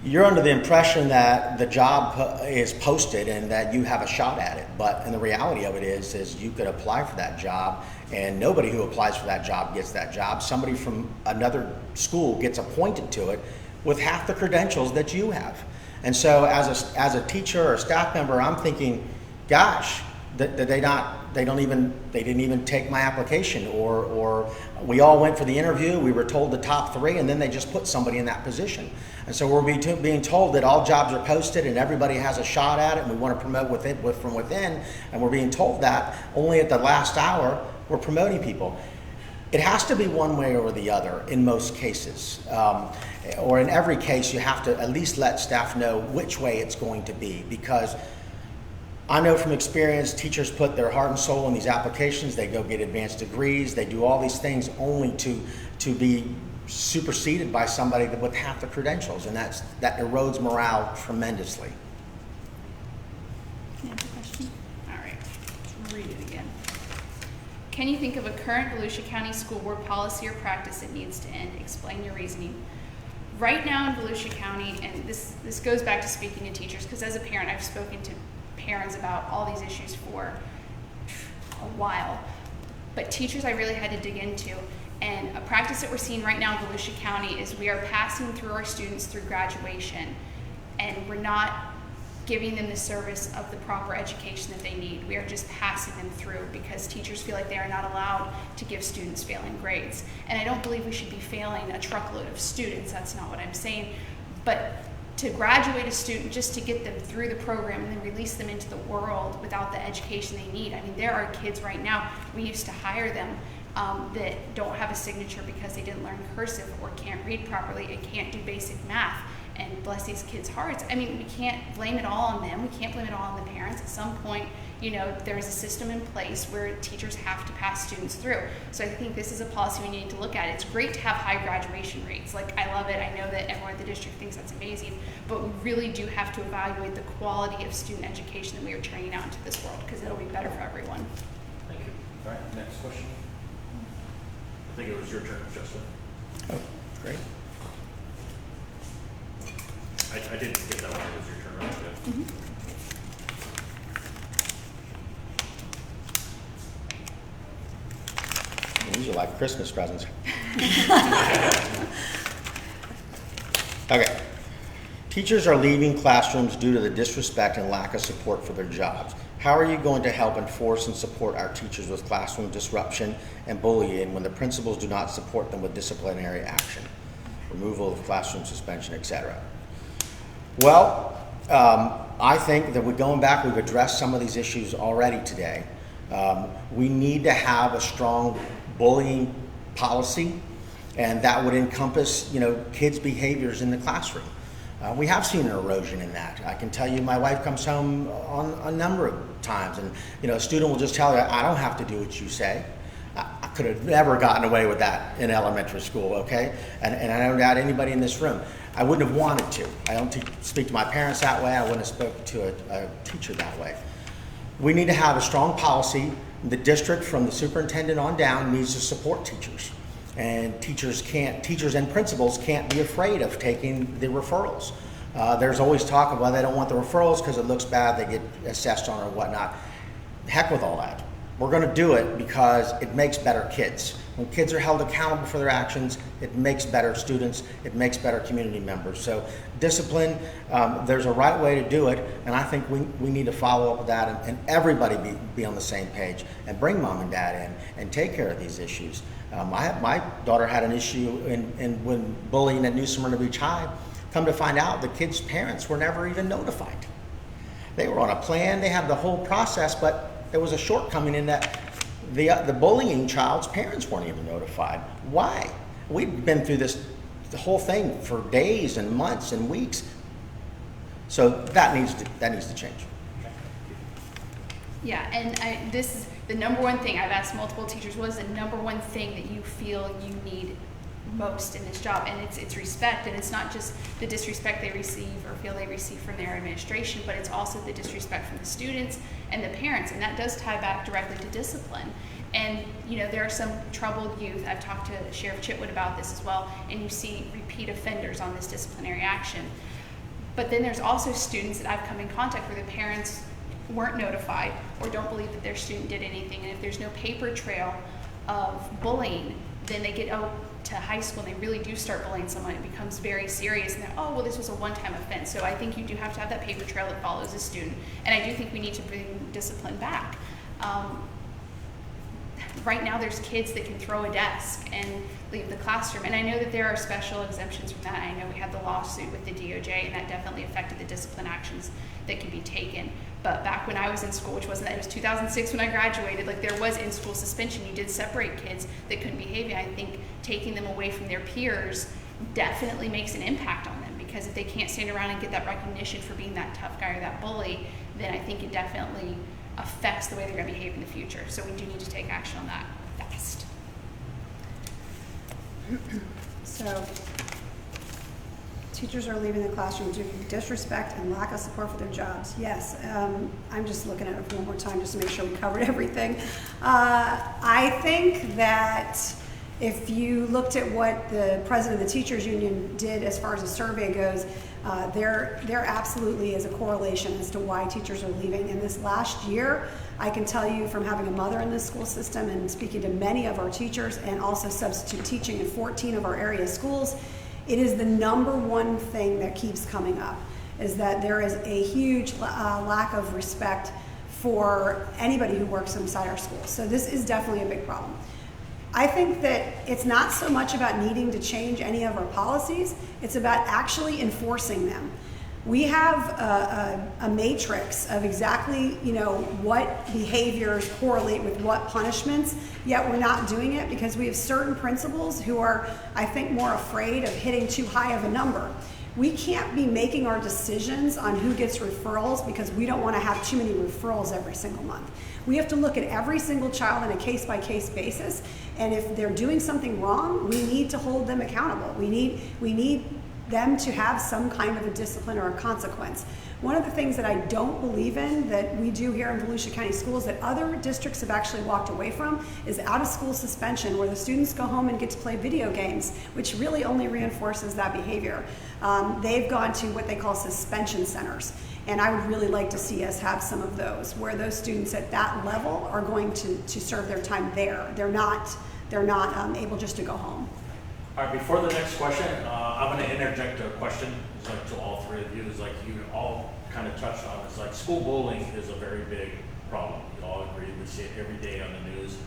you're under the impression that the job is posted and that you have a shot at it. But in the reality of it is you could apply for that job, and nobody who applies for that job gets that job. Somebody from another school gets appointed to it with half the credentials that you have. And so as a teacher or a staff member, I'm thinking, gosh, they didn't even take my application, or we all went for the interview, we were told the top 3, and then they just put somebody in that position. And so we're being told that all jobs are posted and everybody has a shot at it, and we want to promote from within, and we're being told that only at the last hour we're promoting people. It has to be one way or the other in most cases, or in every case you have to at least let staff know which way it's going to be, because I know from experience, teachers put their heart and soul in these applications. They go get advanced degrees. They do all these things only to be superseded by somebody with half the credentials, and that erodes morale tremendously. Any other question? All right, let's read it again. Can you think of a current Volusia County School Board policy or practice that needs to end? Explain your reasoning. Right now in Volusia County, and this goes back to speaking to teachers, because as a parent, I've spoken to parents about all these issues for a while, but teachers I really had to dig into. And a practice that we're seeing right now in Volusia County is we are passing through our students through graduation, and we're not giving them the service of the proper education that they need. We are just passing them through because teachers feel like they are not allowed to give students failing grades. And I don't believe we should be failing a truckload of students. That's not what I'm saying. But to graduate a student just to get them through the program and then release them into the world without the education they need. I mean, there are kids right now, we used to hire them that don't have a signature because they didn't learn cursive or can't read properly and can't do basic math. And bless these kids' hearts. I mean, we can't blame it all on them. We can't blame it all on the parents. At some point, you know, there's a system in place where teachers have to pass students through. So I think this is a policy we need to look at. It's great to have high graduation rates. Like, I love it. I know that everyone at the district thinks that's amazing, but we really do have to evaluate the quality of student education that we are turning out into this world, because it'll be better for everyone. Thank you. All right, next question. I think it was your turn, Justin. Oh, great. I didn't get that one. It was your turn, right? Yeah. Mm-hmm. These are like Christmas presents. Okay. Teachers are leaving classrooms due to the disrespect and lack of support for their jobs. How are you going to help enforce and support our teachers with classroom disruption and bullying when the principals do not support them with disciplinary action, removal of classroom suspension, etc.? Well, I think that going back, we've addressed some of these issues already today. We need to have a strong bullying policy, and that would encompass, kids' behaviors in the classroom. We have seen an erosion in that. I can tell you, my wife comes home on a number of times, and a student will just tell her, "I don't have to do what you say." I could have never gotten away with that in elementary school, okay? And I don't doubt anybody in this room. I wouldn't have wanted to. I don't speak to my parents that way. I wouldn't have spoken to a teacher that way. We need to have a strong policy. The district, from the superintendent on down, needs to support teachers. And teachers and principals can't be afraid of taking the referrals. There's always talk of, well, they don't want the referrals because it looks bad, they get assessed on or whatnot. Heck with all that. We're going to do it because it makes better kids. When kids are held accountable for their actions, it makes better students, it makes better community members. So discipline, there's a right way to do it, and I think we need to follow up with that and everybody be on the same page and bring mom and dad in and take care of these issues. My daughter had an issue when bullying at New Smyrna Beach High. Come to find out, the kids' parents were never even notified. They were on a plan, they had the whole process, but there was a shortcoming in that the bullying child's parents weren't even notified. Why? We've been through the whole thing for days and months and weeks. So that needs to change. Yeah, and this is the number one thing I've asked multiple teachers. What is the number one thing that you feel you need most in this job? And it's respect, and it's not just the disrespect they receive or feel they receive from their administration, but it's also the disrespect from the students and the parents, and that does tie back directly to discipline. And there are some troubled youth. I've talked to Sheriff Chitwood about this as well, and you see repeat offenders on this disciplinary action. But then there's also students that I've come in contact where the parents weren't notified or don't believe that their student did anything, and if there's no paper trail of bullying, then they get to high school and they really do start bullying someone. It becomes very serious, and they're, oh, well, this was a one-time offense. So I think you do have to have that paper trail that follows a student, and I do think we need to bring discipline back. Right now there's kids that can throw a desk and leave the classroom, and I know that there are special exemptions from that. I know we had the lawsuit with the DOJ, and that definitely affected the discipline actions that can be taken. But back when I was in school, it was 2006 when I graduated, there was in-school suspension. You did separate kids that couldn't behave, and I think taking them away from their peers definitely makes an impact on them, because if they can't stand around and get that recognition for being that tough guy or that bully, then I think it definitely affects the way they're going to behave in the future. So we do need to take action on that fast. So teachers are leaving the classroom due to disrespect and lack of support for their jobs. Yes, I'm just looking at it one more time just to make sure we covered everything. I think that if you looked at what the president of the teachers union did as far as the survey goes, there absolutely is a correlation as to why teachers are leaving. In this last year, I can tell you from having a mother in the school system and speaking to many of our teachers and also substitute teaching in 14 of our area schools, it is the number one thing that keeps coming up, is that there is a huge lack of respect for anybody who works inside our schools. So this is definitely a big problem. I think that it's not so much about needing to change any of our policies, it's about actually enforcing them. We have a matrix of exactly, what behaviors correlate with what punishments, yet we're not doing it because we have certain principals who are, I think, more afraid of hitting too high of a number. We can't be making our decisions on who gets referrals because we don't want to have too many referrals every single month. We have to look at every single child on a case-by-case basis, and if they're doing something wrong, we need to hold them accountable. We need them to have some kind of a discipline or a consequence. One of the things that I don't believe in that we do here in Volusia County Schools that other districts have actually walked away from is out-of-school suspension, where the students go home and get to play video games, which really only reinforces that behavior. They've gone to what they call suspension centers, and I would really like to see us have some of those, where those students at that level are going to serve their time there. They're not able just to go home. All right, before the next question, I'm going to interject a question to all three of you. You all kind of touched on. It's like school bullying is a very big problem. We all agree, we see it every day on the news.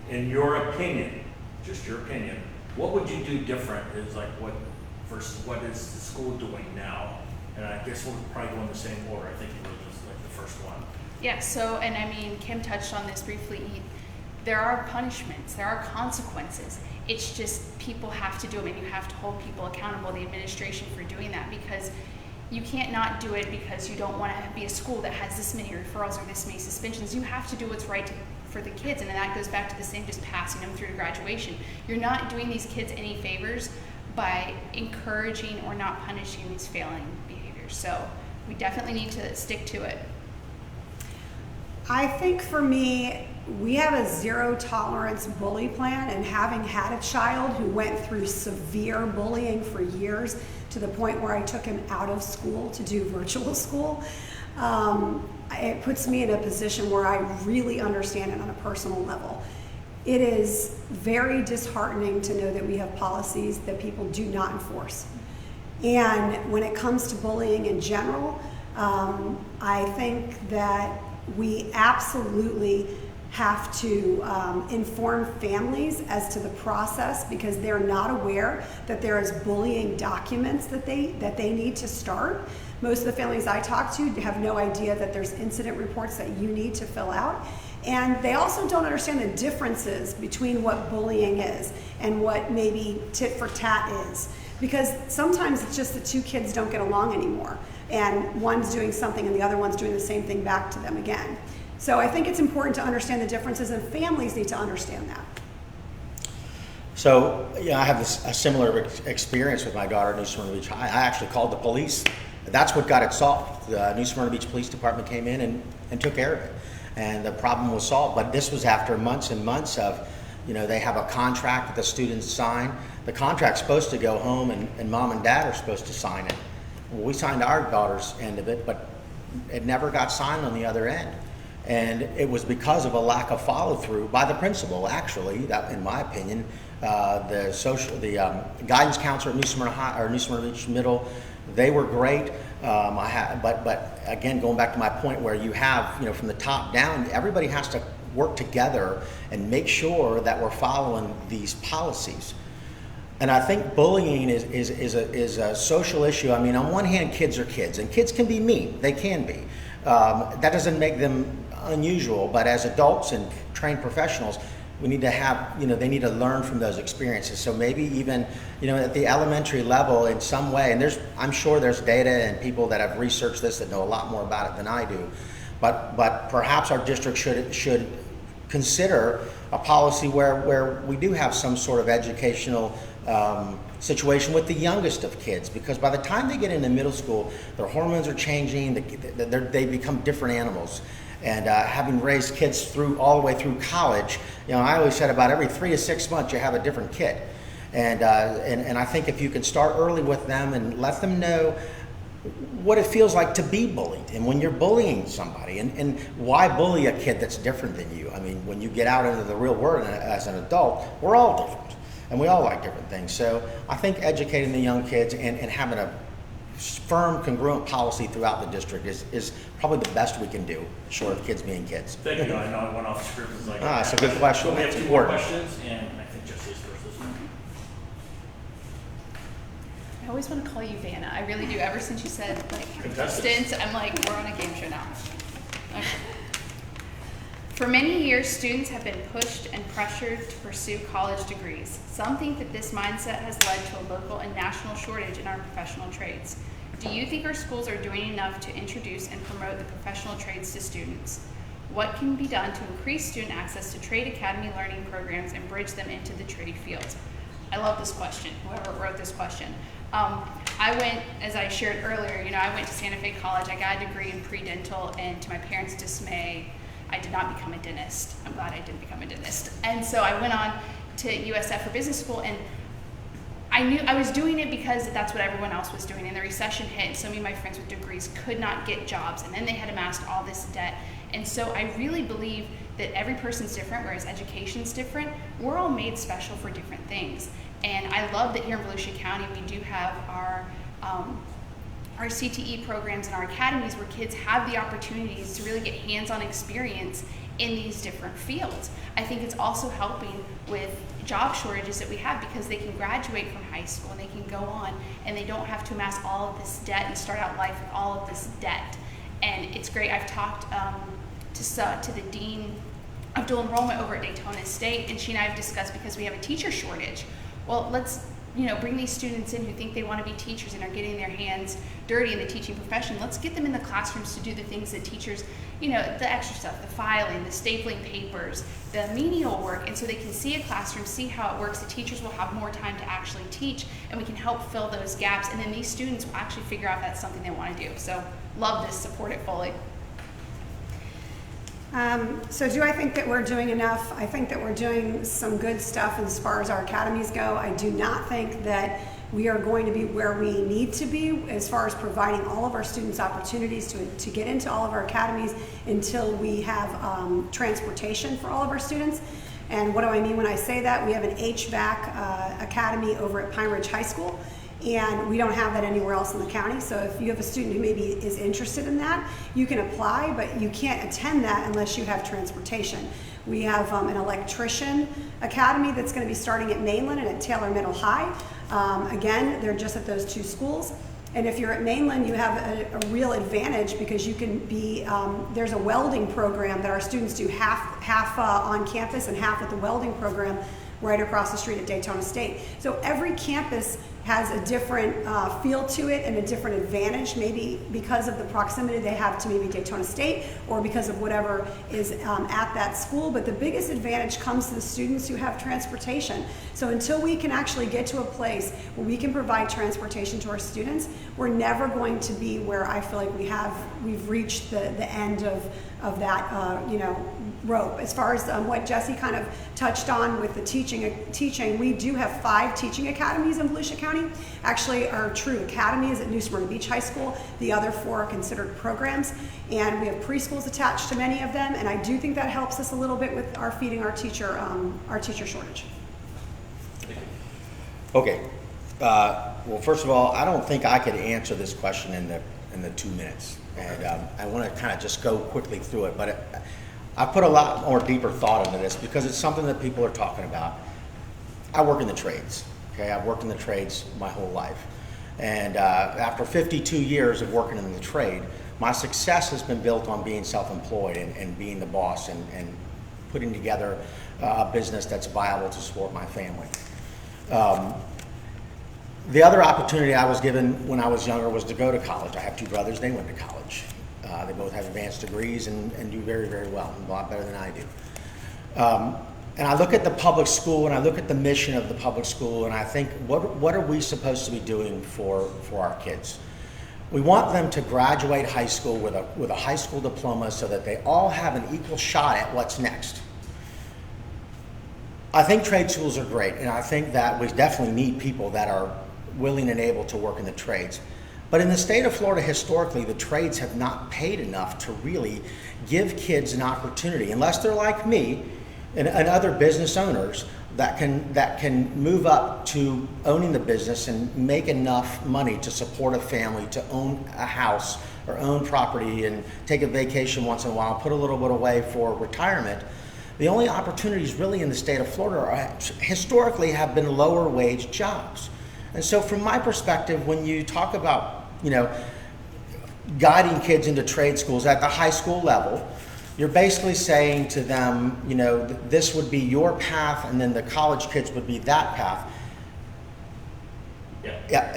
In your opinion, just your opinion, what would you do different is like what versus what is the school doing now? And I guess we'll probably go in the same order. I think you were just like the first one. Yeah, so, and I mean, Kim touched on this briefly. There are punishments, there are consequences. It's just people have to do them, and you have to hold people accountable, the administration, for doing that, because you can't not do it because you don't want to be a school that has this many referrals or this many suspensions. You have to do what's right for the kids, and then that goes back to the same, just passing them through to graduation. You're not doing these kids any favors by encouraging or not punishing these failing behaviors. So we definitely need to stick to it. I think for me, we have a zero tolerance bully plan, and having had a child who went through severe bullying for years to the point where I took him out of school to do virtual school, it puts me in a position where I really understand it on a personal level. It is very disheartening to know that we have policies that people do not enforce. And when it comes to bullying in general, I think that we absolutely have to inform families as to the process, because they're not aware that there is bullying documents that they need to start. Most of the families I talk to have no idea that there's incident reports that you need to fill out. And they also don't understand the differences between what bullying is and what maybe tit for tat is. Because sometimes it's just the two kids don't get along anymore, and one's doing something and the other one's doing the same thing back to them again. So I think it's important to understand the differences, and families need to understand that. So, I have a similar experience with my daughter at New Smyrna Beach High. I actually called the police. That's what got it solved. The New Smyrna Beach Police Department came in and took care of it. And the problem was solved. But this was after months and months of, they have a contract that the students sign. The contract's supposed to go home, and mom and dad are supposed to sign it. Well, we signed our daughter's end of it, but it never got signed on the other end. And it was because of a lack of follow through by the principal, actually, that, in my opinion. The guidance counselor at New Smyrna High, or New Smyrna Beach Middle, they were great. But again, going back to my point where you have, from the top down, everybody has to work together and make sure that we're following these policies. And I think bullying is a social issue. I mean, on one hand, kids are kids, and kids can be mean. They can be. That doesn't make them unusual, but as adults and trained professionals, we need to have, they need to learn from those experiences. So maybe even, at the elementary level in some way, and I'm sure there's data and people that have researched this that know a lot more about it than I do, but perhaps our district should consider a policy where we do have some sort of educational situation with the youngest of kids, because by the time they get into middle school, their hormones are changing, they become different animals. And having raised kids all the way through college, I always said about every 3 to 6 months you have a different kid. And I think if you can start early with them and let them know what it feels like to be bullied, and when you're bullying somebody, and why bully a kid that's different than you. I mean, when you get out into the real world as an adult, we're all different, and we all like different things. So I think educating the young kids and having a firm, congruent policy throughout the district is probably the best we can do, short of kids being kids. Thank you. I know I went off script. It's a good question. So we have It's 2 more important. questions, and I think Jesse's first this one. I always want to call you Vanna. I really do. Ever since you said Contestants. contestants, I'm like, we're on a game show now. Okay. For many years, students have been pushed and pressured to pursue college degrees. Some think that this mindset has led to a local and national shortage in our professional trades. Do you think our schools are doing enough to introduce and promote the professional trades to students? What can be done to increase student access to trade academy learning programs and bridge them into the trade fields? I love this question, whoever wrote this question. I went, as I shared earlier, I went to Santa Fe College. I got a degree in pre-dental, and to my parents' dismay, I did not become a dentist. I'm glad I didn't become a dentist. And so I went on to USF for business school, and I knew I was doing it because that's what everyone else was doing. And the recession hit, and so many of my friends with degrees could not get jobs, and then they had amassed all this debt. And so I really believe that every person's different, whereas education's different. We're all made special for different things. And I love that here in Volusia County, we do have our our CTE programs and our academies where kids have the opportunities to really get hands-on experience in these different fields. I think it's also helping with job shortages that we have because they can graduate from high school and they can go on and they don't have to amass all of this debt and start out life with all of this debt. And it's great. I've talked to the dean of dual enrollment over at Daytona State, and she and I have discussed, because we have a teacher shortage, well, let's bring these students in who think they want to be teachers and are getting their hands dirty in the teaching profession. Let's get them in the classrooms to do the things that teachers, the extra stuff, the filing, the stapling papers, the menial work, and so they can see a classroom, see how it works. The teachers will have more time to actually teach, and we can help fill those gaps, and then these students will actually figure out that's something they want to do. So love this, support it fully. So do I think that we're doing enough? I think that we're doing some good stuff as far as our academies go. I do not think that we are going to be where we need to be as far as providing all of our students opportunities to get into all of our academies until we have transportation for all of our students. And what do I mean when I say that? We have an HVAC academy over at Pine Ridge High School, and we don't have that anywhere else in the county. So if you have a student who maybe is interested in that, you can apply, but you can't attend that unless you have transportation. We have an electrician academy that's going to be starting at Mainland and at Taylor Middle High. Again, they're just at those two schools. And if you're at Mainland, you have a real advantage because you can be, there's a welding program that our students do half on campus and half with the welding program right across the street at Daytona State. So every campus has a different feel to it and a different advantage, maybe because of the proximity they have to maybe Daytona State or because of whatever is at that school. But the biggest advantage comes to the students who have transportation. So until we can actually get to a place where we can provide transportation to our students, we're never going to be where I feel like we've reached the end of that rope. As far as what Jesse kind of touched on with the teaching, we do have 5 teaching academies in Volusia County. Actually, our true academy is at New Smyrna Beach High School. The other 4 are considered programs, and we have preschools attached to many of them. And I do think that helps us a little bit with our feeding our teacher shortage. Okay. Well, first of all, I don't think I could answer this question in the 2 minutes, and I want to kind of just go quickly through it. But I put a lot more deeper thought into this because it's something that people are talking about. I work in the trades. Okay, I've worked in the trades my whole life, and after 52 years of working in the trade, my success has been built on being self-employed and being the boss and putting together a business that's viable to support my family. The other opportunity I was given when I was younger was to go to college. I have 2 brothers, they went to college. They both have advanced degrees and do very, very well, a lot better than I do. And I look at the public school and I look at the mission of the public school and I think, what are we supposed to be doing for our kids? We want them to graduate high school with a high school diploma so that they all have an equal shot at what's next. I think trade schools are great, and I think that we definitely need people that are willing and able to work in the trades. But in the state of Florida, historically, the trades have not paid enough to really give kids an opportunity, unless they're like me and other business owners that can move up to owning the business and make enough money to support a family, to own a house or own property and take a vacation once in a while, put a little bit away for retirement. The only opportunities really in the state of Florida historically have been lower wage jobs. And so from my perspective, when you talk about, guiding kids into trade schools at the high school level, you're basically saying to them, this would be your path and then the college kids would be that path. Yeah.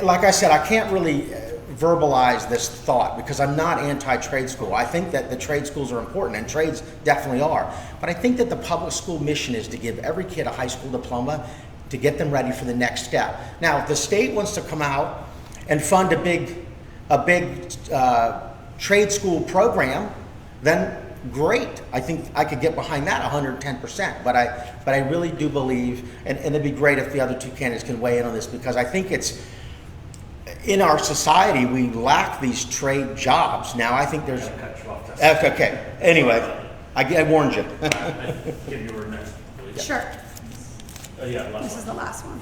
Like I said, I can't really verbalize this thought because I'm not anti-trade school. I think that the trade schools are important, and trades definitely are. But I think that the public school mission is to give every kid a high school diploma to get them ready for the next step. Now, if the state wants to come out and fund a big trade school program, then great. I think I could get behind that 110%. But I really do believe, and it'd be great if the other 2 candidates can weigh in on this, because I think it's in our society we lack these trade jobs. Now I think there's okay. Anyway, I warned you. Give you your next, please. Sure. Yeah, This is the last one.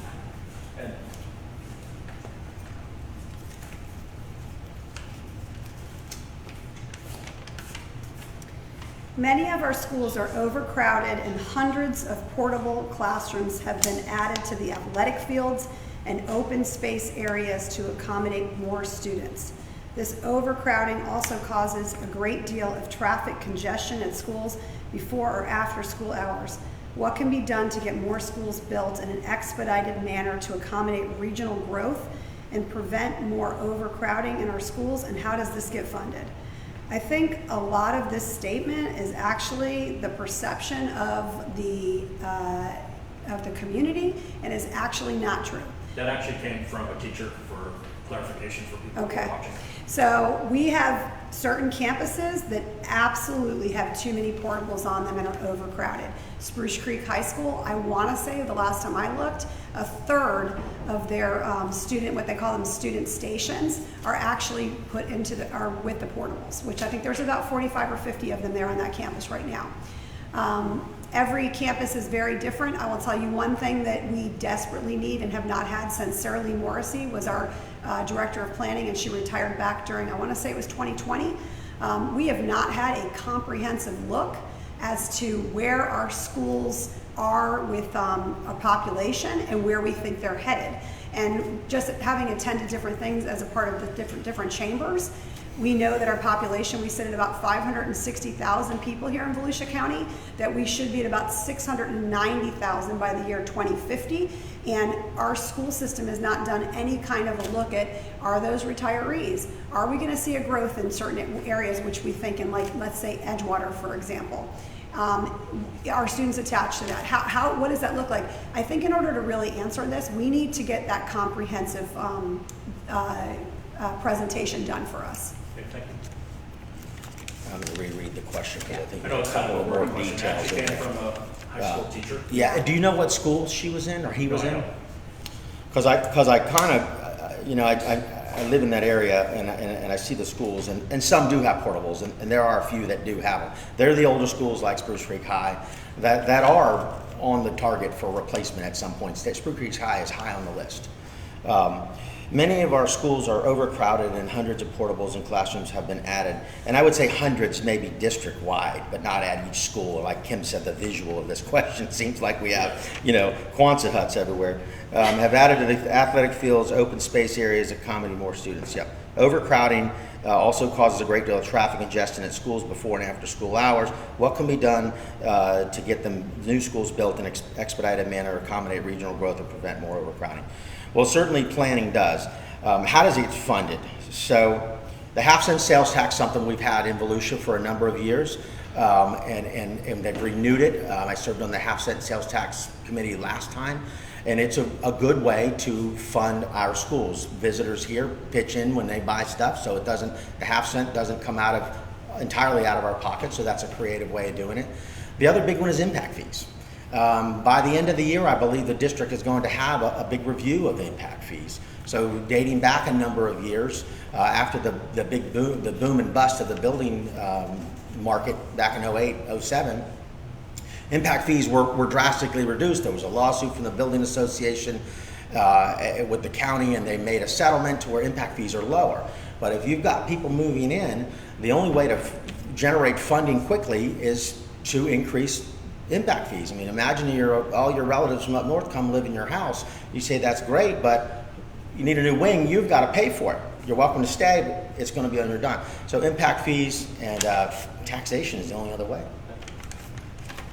Many of our schools are overcrowded and hundreds of portable classrooms have been added to the athletic fields and open space areas to accommodate more students. This overcrowding also causes a great deal of traffic congestion at schools before or after school hours. What can be done to get more schools built in an expedited manner to accommodate regional growth and prevent more overcrowding in our schools, and how does this get funded? I think a lot of this statement is actually the perception of the community and is actually not true. That actually came from a teacher for clarification for people who are watching. So we have certain campuses that absolutely have too many portables on them and are overcrowded. Spruce Creek High School, I want to say the last time I looked, a third of their what they call them student stations, are actually put into are with the portables, which I think there's about 45 or 50 of them there on that campus right now. Every campus is very different. I will tell you one thing that we desperately need and have not had since Sarah Lee Morrissey was our director of planning, and she retired back during, I want to say it was 2020. We have not had a comprehensive look as to where our schools are with a population and where we think they're headed. And just having attended different things as a part of the different chambers, we know that our population, we sit at about 560,000 people here in Volusia County, that we should be at about 690,000 by the year 2050. And our school system has not done any kind of a look at, are those retirees? Are we gonna see a growth in certain areas, which we think in, like, let's say Edgewater, for example? Are students attached to that? What does that look like? I think in order to really answer this, we need to get that comprehensive presentation done for us. Okay, thank you. I'm gonna reread the question because I think I know it's kind a of a little more word question. It details actually in came there. from a high school teacher. Yeah, do you know what school she was in or he was No, I in? don't. Because I kind of, I live in that area and I see the schools and some do have portables and there are a few that do have them. They're the older schools like Spruce Creek High that are on the target for replacement at some point. Spruce Creek High is high on the list. Many of our schools are overcrowded and hundreds of portables and classrooms have been added. And I would say hundreds maybe district-wide, but not at each school. Like Kim said, the visual of this question seems like we have, Quonset huts everywhere. Have added to the athletic fields, open space areas, accommodating more students. Yep. Overcrowding also causes a great deal of traffic congestion at schools before and after school hours. What can be done to get the new schools built in an expedited manner, accommodate regional growth, and prevent more overcrowding? Well, certainly planning does. How does it get funded? So the half-cent sales tax is something we've had in Volusia for a number of years, and they've renewed it. I served on the half-cent sales tax committee last time, and it's a good way to fund our schools. Visitors here pitch in when they buy stuff, so the half-cent doesn't come entirely out of our pocket, so that's a creative way of doing it. The other big one is impact fees. By the end of the year, I believe the district is going to have a big review of impact fees. So dating back a number of years, after the big boom, the boom and bust of the building market back in 08, 07, impact fees were drastically reduced. There was a lawsuit from the building association with the county, and they made a settlement to where impact fees are lower. But if you've got people moving in, the only way to generate funding quickly is to increase impact fees. I mean, imagine all your relatives from up north come live in your house. You say that's great, but you need a new wing, you've got to pay for it. You're welcome to stay, but it's going to be on your dime. So impact fees and taxation is the only other way.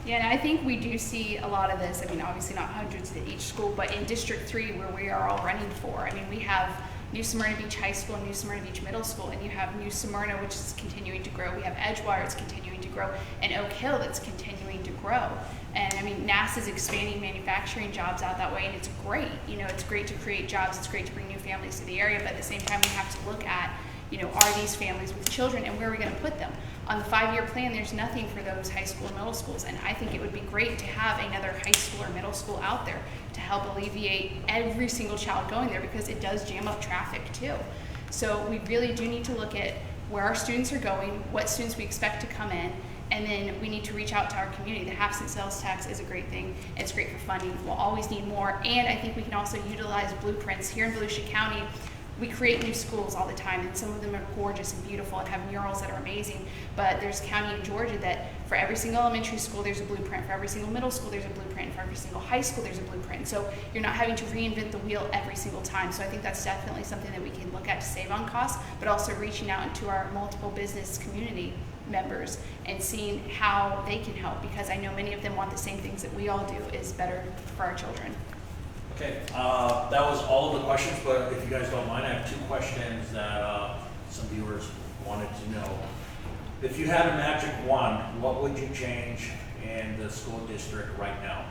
Yeah, and I think we do see a lot of this. I mean, obviously not hundreds at each school, but in District 3 where we are all running for. I mean, we have New Smyrna Beach High School and New Smyrna Beach Middle School, and you have New Smyrna, which is continuing to grow. We have Edgewater, it's continuing to grow, and Oak Hill, that's continuing to grow. And I mean, NASA's expanding manufacturing jobs out that way, and it's great. It's great to create jobs, it's great to bring new families to the area, but at the same time, we have to look at, are these families with children and where are we going to put them? On the 5-year plan, there's nothing for those high school and middle schools, and I think it would be great to have another high school or middle school out there to help alleviate every single child going there, because it does jam up traffic too. So we really do need to look at where our students are going, what students we expect to come in, and then we need to reach out to our community. The half-cent sales tax is a great thing. It's great for funding. We'll always need more, and I think we can also utilize blueprints. Here in Volusia County, we create new schools all the time, and some of them are gorgeous and beautiful and have murals that are amazing. But there's a county in Georgia that for every single elementary school there's a blueprint, for every single middle school there's a blueprint, for every single high school there's a blueprint. So you're not having to reinvent the wheel every single time. So I think that's definitely something that we can look at to save on costs, but also reaching out into our multiple business community members and seeing how they can help, because I know many of them want the same things that we all do, is better for our children. Okay, that was all of the questions, but if you guys don't mind, I have 2 questions that some viewers wanted to know. If you had a magic wand, what would you change in the school district right now?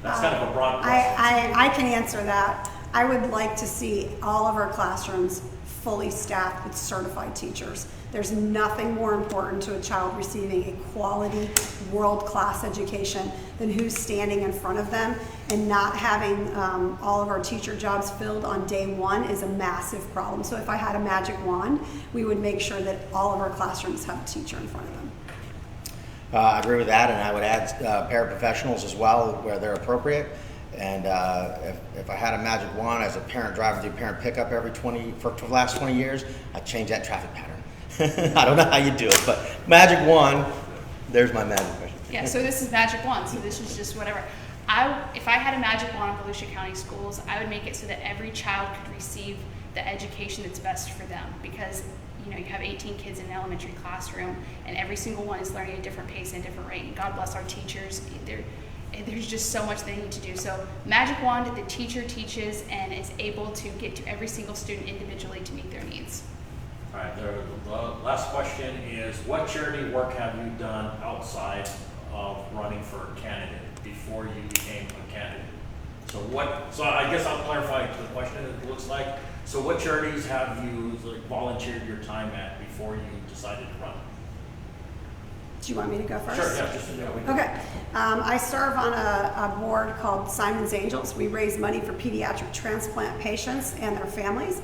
That's kind of a broad question. I can answer that. I would like to see all of our classrooms fully staffed with certified teachers. There's nothing more important to a child receiving a quality, world-class education than who's standing in front of them, and not having all of our teacher jobs filled on day one is a massive problem. So if I had a magic wand, we would make sure that all of our classrooms have a teacher in front of them. I agree with that, and I would add paraprofessionals as well where they're appropriate. And if I had a magic wand as a parent driving through parent pickup for the last 20 years, I'd change that traffic pattern. I don't know how you do it, but magic wand, there's my magic question. Yeah, so this is magic wand, so this is just whatever. If I had a magic wand in Volusia County schools, I would make it so that every child could receive the education that's best for them, because you have 18 kids in an elementary classroom, and every single one is learning at a different pace and a different rate, and God bless our teachers. There's just so much they need to do. So magic wand, the teacher teaches and is able to get to every single student individually to meet their needs. All right, the last question is, what charity work have you done outside of running for candidate before you became a candidate? So I guess I'll clarify the question, it looks like. So what charities have you volunteered your time at before you decided to run? Do you want me to go first? Sure, yeah, we can. Okay. I serve on a board called Simon's Angels. We raise money for pediatric transplant patients and their families.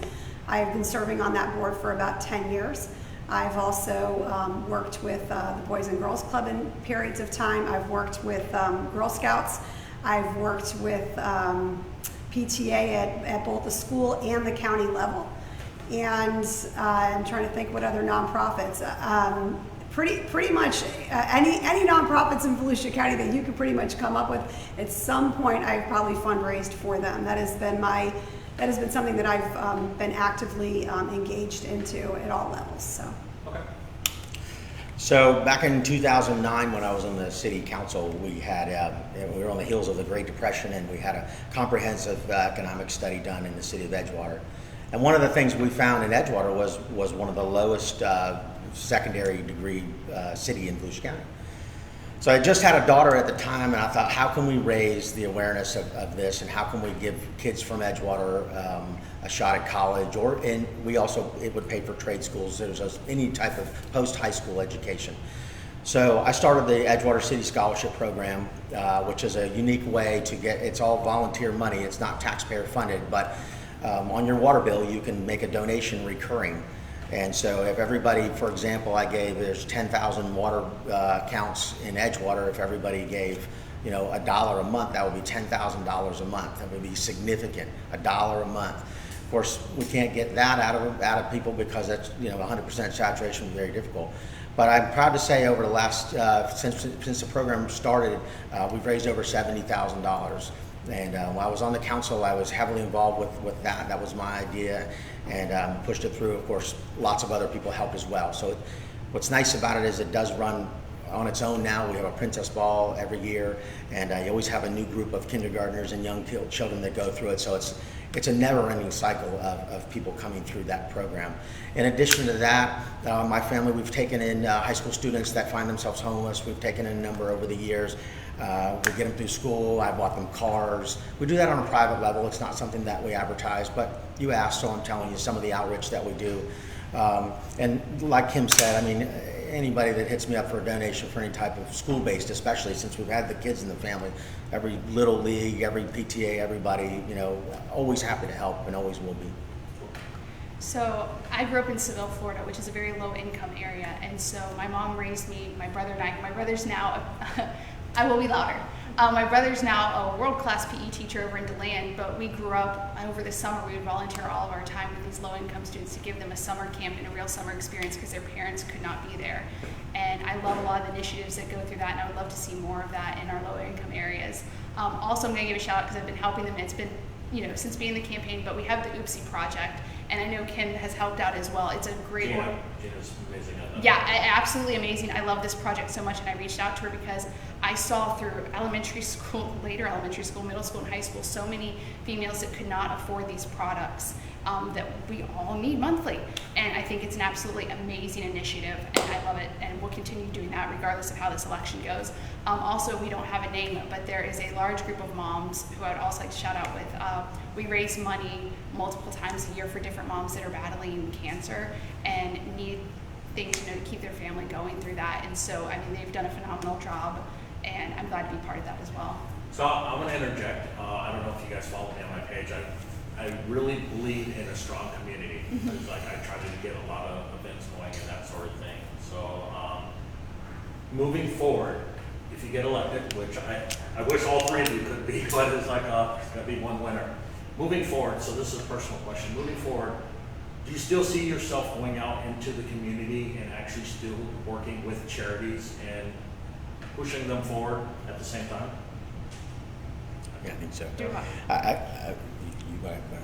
I've been serving on that board for about 10 years. I've also worked with the Boys and Girls Club in periods of time. I've worked with Girl Scouts. I've worked with PTA at both the school and the county level. And I'm trying to think what other nonprofits. Pretty much any nonprofits in Volusia County that you could pretty much come up with, at some point I've probably fundraised for them. That has been something that I've been actively engaged into at all levels. So. Okay. So back in 2009, when I was on the city council, we were on the heels of the Great Depression, and we had a comprehensive economic study done in the city of Edgewater. And one of the things we found in Edgewater was one of the lowest secondary degree city in Volusia County. So I just had a daughter at the time, and I thought, how can we raise the awareness of this, and how can we give kids from Edgewater a shot at college, and it would pay for trade schools. There's any type of post-high school education. So I started the Edgewater City Scholarship Program, which is a unique way to it's all volunteer money. It's not taxpayer funded, but on your water bill, you can make a donation recurring. And so if everybody, for example, there's 10,000 water accounts in Edgewater. If everybody gave, $1 a month, that would be $10,000 a month. That would be significant, $1 a month. Of course, we can't get that out of people because that's 100% saturation is very difficult. But I'm proud to say over the last since the program started, we've raised over $70,000. And while I was on the council, I was heavily involved with that. That was my idea, and pushed it through. Of course, lots of other people helped as well. So what's nice about it is it does run on its own now. We have a Princess Ball every year, and you always have a new group of kindergartners and young children that go through it. So it's a never-ending cycle of people coming through that program. In addition to that, my family, we've taken in high school students that find themselves homeless. We've taken in a number over the years. We get them through school. I bought them cars. We do that on a private level. It's not something that we advertise, but you asked, so I'm telling you some of the outreach that we do. And like Kim said, anybody that hits me up for a donation for any type of school-based, especially since we've had the kids in the family, every little league, every PTA, everybody, always happy to help and always will be. So I grew up in Seville, Florida, which is a very low-income area, and so my mom raised me, my brother and I. My brother's now, I will be louder. My brother's now a world-class PE teacher over in DeLand, but we grew up over the summer. We would volunteer all of our time with these low-income students to give them a summer camp and a real summer experience because their parents could not be there. And I love a lot of the initiatives that go through that, and I would love to see more of that in our low-income areas. Also, I'm going to give a shout out because I've been helping them. It's been, since being in the campaign, but we have the Oopsie Project, and I know Kim has helped out as well. It's a great Gina's amazing at that. Yeah, absolutely amazing. I love this project so much, and I reached out to her because I saw through elementary school, later elementary school, middle school, and high school, so many females that could not afford these products that we all need monthly. And I think it's an absolutely amazing initiative, and I love it, and we'll continue doing that regardless of how this election goes. Also, we don't have a name, but there is a large group of moms who I would also like to shout out with. We raise money multiple times a year for different moms that are battling cancer and need things, to keep their family going through that. And so, they've done a phenomenal job, and I'm glad to be part of that as well. So I'm going to interject. I don't know if you guys follow me on my page. I really believe in a strong community. It's like I try to get a lot of events going and that sort of thing. So moving forward, if you get elected, which I wish all three of you could be, but it's like it's got to be one winner. Moving forward, so this is a personal question. Moving forward, do you still see yourself going out into the community and actually still working with charities and pushing them forward at the same time? Yeah, I think so. Do what?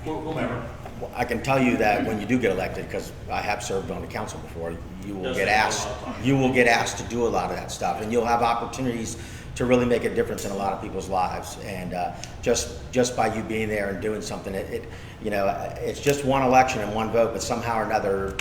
Whomever. I can tell you that when you do get elected, because I have served on the council before, you will get asked. You will get asked to do a lot of that stuff, and you'll have opportunities to really make a difference in a lot of people's lives. And just by you being there and doing something, it's just one election and one vote, but somehow or another,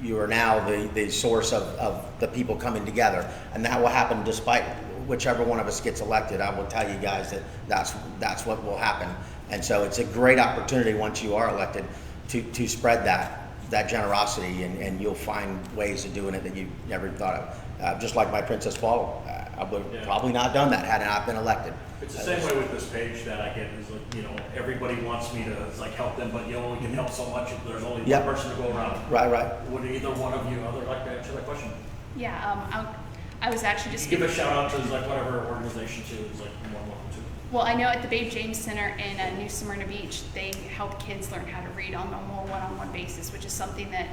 you are now the source of the people coming together, and that will happen despite whichever one of us gets elected. I will tell you guys that's what will happen. And so it's a great opportunity once you are elected to spread that generosity, and you'll find ways of doing it that you never thought of. Just like my Princess Paul, I would have probably not done that had I not been elected. It's the same way with this page that I get. Is like, everybody wants me to help them, but you only can help so much if there's only one person to go around. Right. Would either one of you other like to answer that question? Yeah, I was actually just give a shout out to whatever organization too. It's like more welcome to. Well, I know at the Babe James Center in New Smyrna Beach, they help kids learn how to read on a more one-on-one basis, which is something that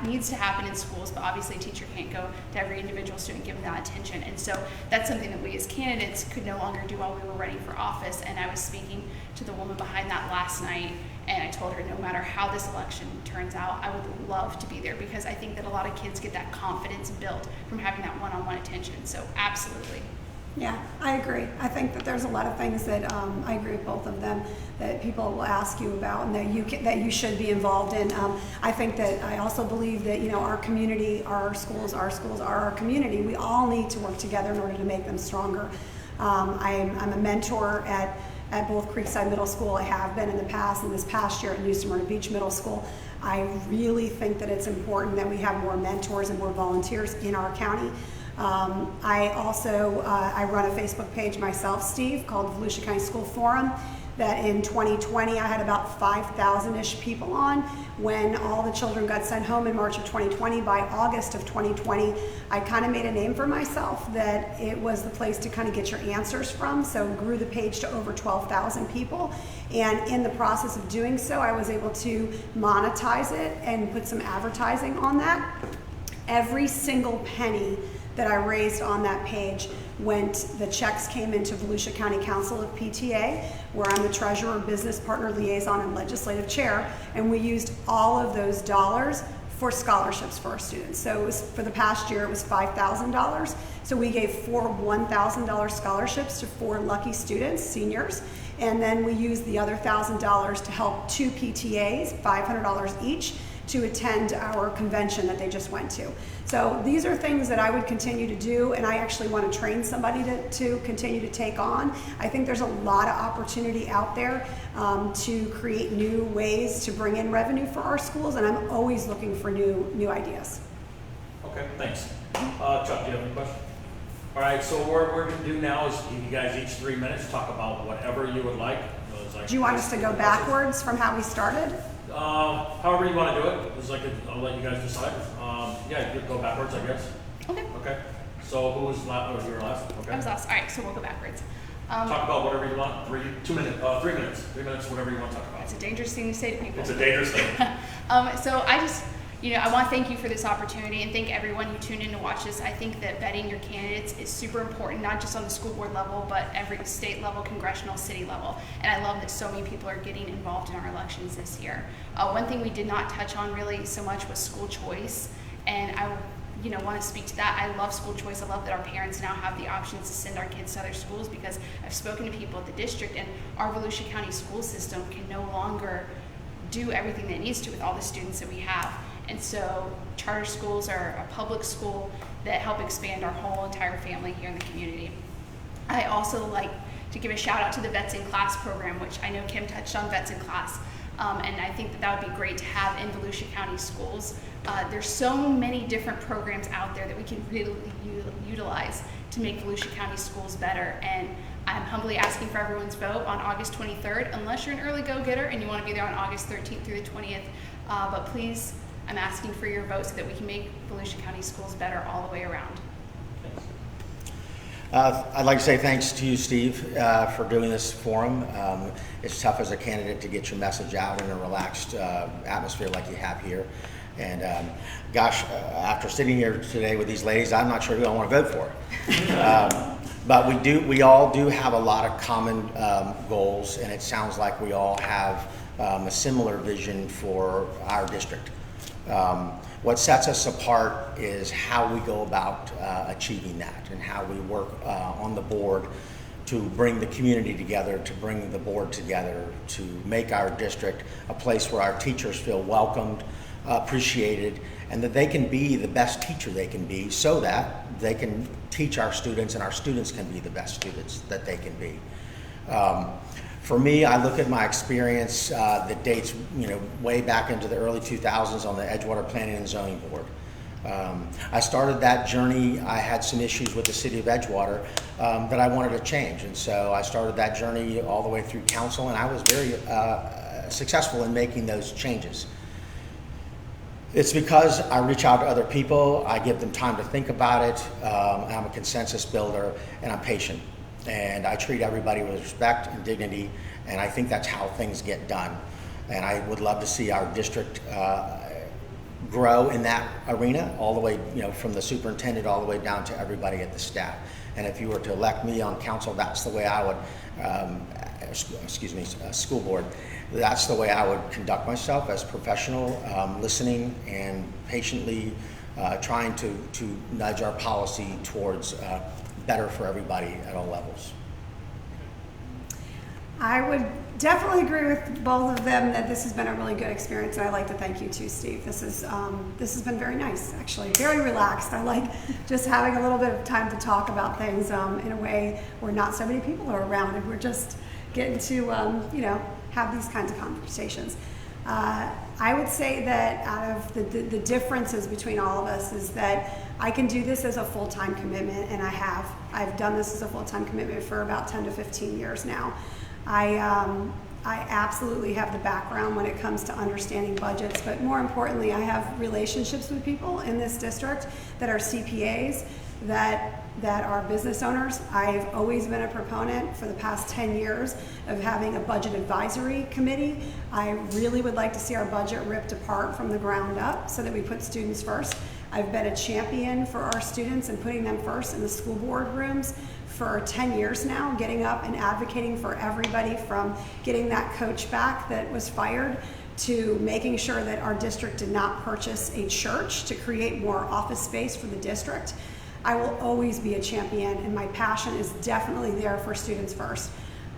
needs to happen in schools. But obviously, a teacher can't go to every individual student and give them that attention. And so that's something that we as candidates could no longer do while we were running for office. And I was speaking to the woman behind that last night, and I told her no matter how this election turns out, I would love to be there because I think that a lot of kids get that confidence built from having that one-on-one attention. So absolutely. Yeah, I agree. I think that there's a lot of things that I agree with both of them that people will ask you about and that you should be involved in. I think that I also believe that our community, our schools are our community. We all need to work together in order to make them stronger. I'm a mentor at both Creekside Middle School. I have been in the past, and this past year at New Smyrna Beach Middle School. I really think that it's important that we have more mentors and more volunteers in our county. I also I run a Facebook page myself, Steve, called Volusia County School Forum, that in 2020 I had about 5,000-ish people on. When all the children got sent home in March of 2020, by August of 2020, I kind of made a name for myself that it was the place to kind of get your answers from, so grew the page to over 12,000 people. And in the process of doing so, I was able to monetize it and put some advertising on that. Every single penny that I raised on that page the checks came into Volusia County Council of PTA, where I'm the treasurer, business partner, liaison, and legislative chair, and we used all of those dollars for scholarships for our students. So it was, for the past year, it was $5,000. So we gave 4 $1,000 scholarships to 4 lucky students, seniors, and then we used the other $1,000 to help 2 PTAs, $500 each, to attend our convention that they just went to. So these are things that I would continue to do, and I actually want to train somebody to continue to take on. I think there's a lot of opportunity out there to create new ways to bring in revenue for our schools, and I'm always looking for new ideas. Okay, thanks. Chuck, do you have any questions? All right, so what we're going to do now is give you guys each 3 minutes, talk about whatever you would like. Do you want us to go backwards from how we started? However you want to do it. It's like I'll let you guys decide. Yeah, you could go backwards, I guess. Okay. Okay. So who was last? Was your last? Okay. I was last. All right, so we'll go backwards. Talk about whatever you want. 3 minutes, whatever you want to talk about. It's a dangerous thing to say to people. It's a dangerous thing. So I just, I want to thank you for this opportunity and thank everyone who tuned in to watch this. I think that vetting your candidates is super important, not just on the school board level, but every state level, congressional, city level. And I love that so many people are getting involved in our elections this year. One thing we did not touch on really so much was school choice. And I want to speak to that. I love school choice. I love that our parents now have the options to send our kids to other schools, because I've spoken to people at the district, and our Volusia County school system can no longer do everything that it needs to with all the students that we have. And so charter schools are a public school that help expand our whole entire family here in the community. I also like to give a shout out to the Vets in Class program, which I know Kim touched on Vets in Class. And I think that would be great to have in Volusia County schools. There's so many different programs out there that we can really utilize to make Volusia County schools better. And I'm humbly asking for everyone's vote on August 23rd, unless you're an early go-getter and you want to be there on August 13th through the 20th. But please, I'm asking for your vote so that we can make Volusia County schools better all the way around. I'd like to say thanks to you, Steve, for doing this forum. It's tough as a candidate to get your message out in a relaxed atmosphere like you have here. And after sitting here today with these ladies, I'm not sure who I want to vote for. But we all do have a lot of common goals, and it sounds like we all have a similar vision for our district. What sets us apart is how we go about achieving that, and how we work on the board to bring the community together, to bring the board together, to make our district a place where our teachers feel welcomed, appreciated, and that they can be the best teacher they can be, so that they can teach our students and our students can be the best students that they can be. For me, I look at my experience that dates, way back into the early 2000s on the Edgewater Planning and Zoning Board. I started that journey. I had some issues with the city of Edgewater that I wanted to change, and so I started that journey all the way through council, and I was very successful in making those changes. It's because I reach out to other people, I give them time to think about it, I'm a consensus builder, and I'm patient. And I treat everybody with respect and dignity, and I think that's how things get done. And I would love to see our district grow in that arena, all the way, from the superintendent all the way down to everybody at the staff. And if you were to elect me on council, that's the way I would, school board, that's the way I would conduct myself, as professional, listening and patiently trying to nudge our policy towards better for everybody at all levels. I would definitely agree with both of them that this has been a really good experience, and I'd like to thank you too, Steve. This has been very nice, actually, very relaxed. I like just having a little bit of time to talk about things in a way where not so many people are around, and we're just getting to have these kinds of conversations. I would say that out of the differences between all of us is that I can do this as a full-time commitment, and I've done this as a full-time commitment for about 10 to 15 years now. I absolutely have the background when it comes to understanding budgets, but more importantly, I have relationships with people in this district that are CPAs, that are business owners. I've always been a proponent for the past 10 years of having a budget advisory committee. I really would like to see our budget ripped apart from the ground up so that we put students first. I've been a champion for our students and putting them first in the school board rooms for 10 years now, getting up and advocating for everybody, from getting that coach back that was fired to making sure that our district did not purchase a church to create more office space for the district. I will always be a champion, and my passion is definitely there for students first.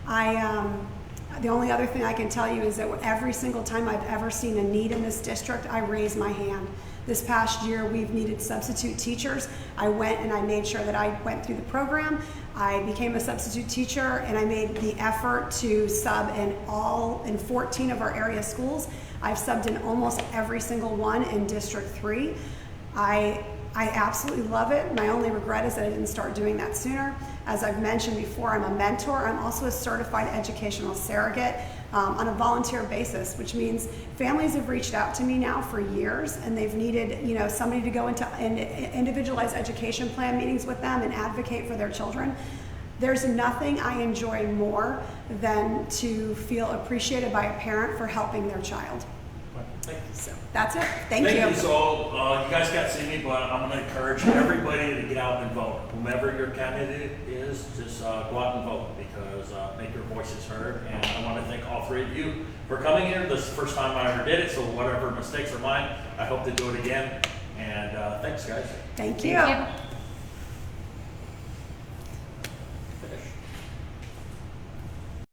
The only other thing I can tell you is that every single time I've ever seen a need in this district, I raise my hand. This past year, we've needed substitute teachers. I went and I made sure that I went through the program. I became a substitute teacher, and I made the effort to sub in 14 of our area schools. I've subbed in almost every single one in District 3. I I absolutely love it. My only regret is that I didn't start doing that sooner. As I've mentioned before, I'm a mentor. I'm also a certified educational surrogate on a volunteer basis, which means families have reached out to me now for years, and they've needed, somebody to go into individualized education plan meetings with them and advocate for their children. There's nothing I enjoy more than to feel appreciated by a parent for helping their child. So that's it. Thank you. So you guys got to see me, but I'm going to encourage everybody to get out and vote. Whomever your candidate is, just go out and vote, because make your voices heard. And I want to thank all three of you for coming here. This is the first time I ever did it, so whatever mistakes are mine, I hope to do it again. And thanks, guys. Thank you. Thank you.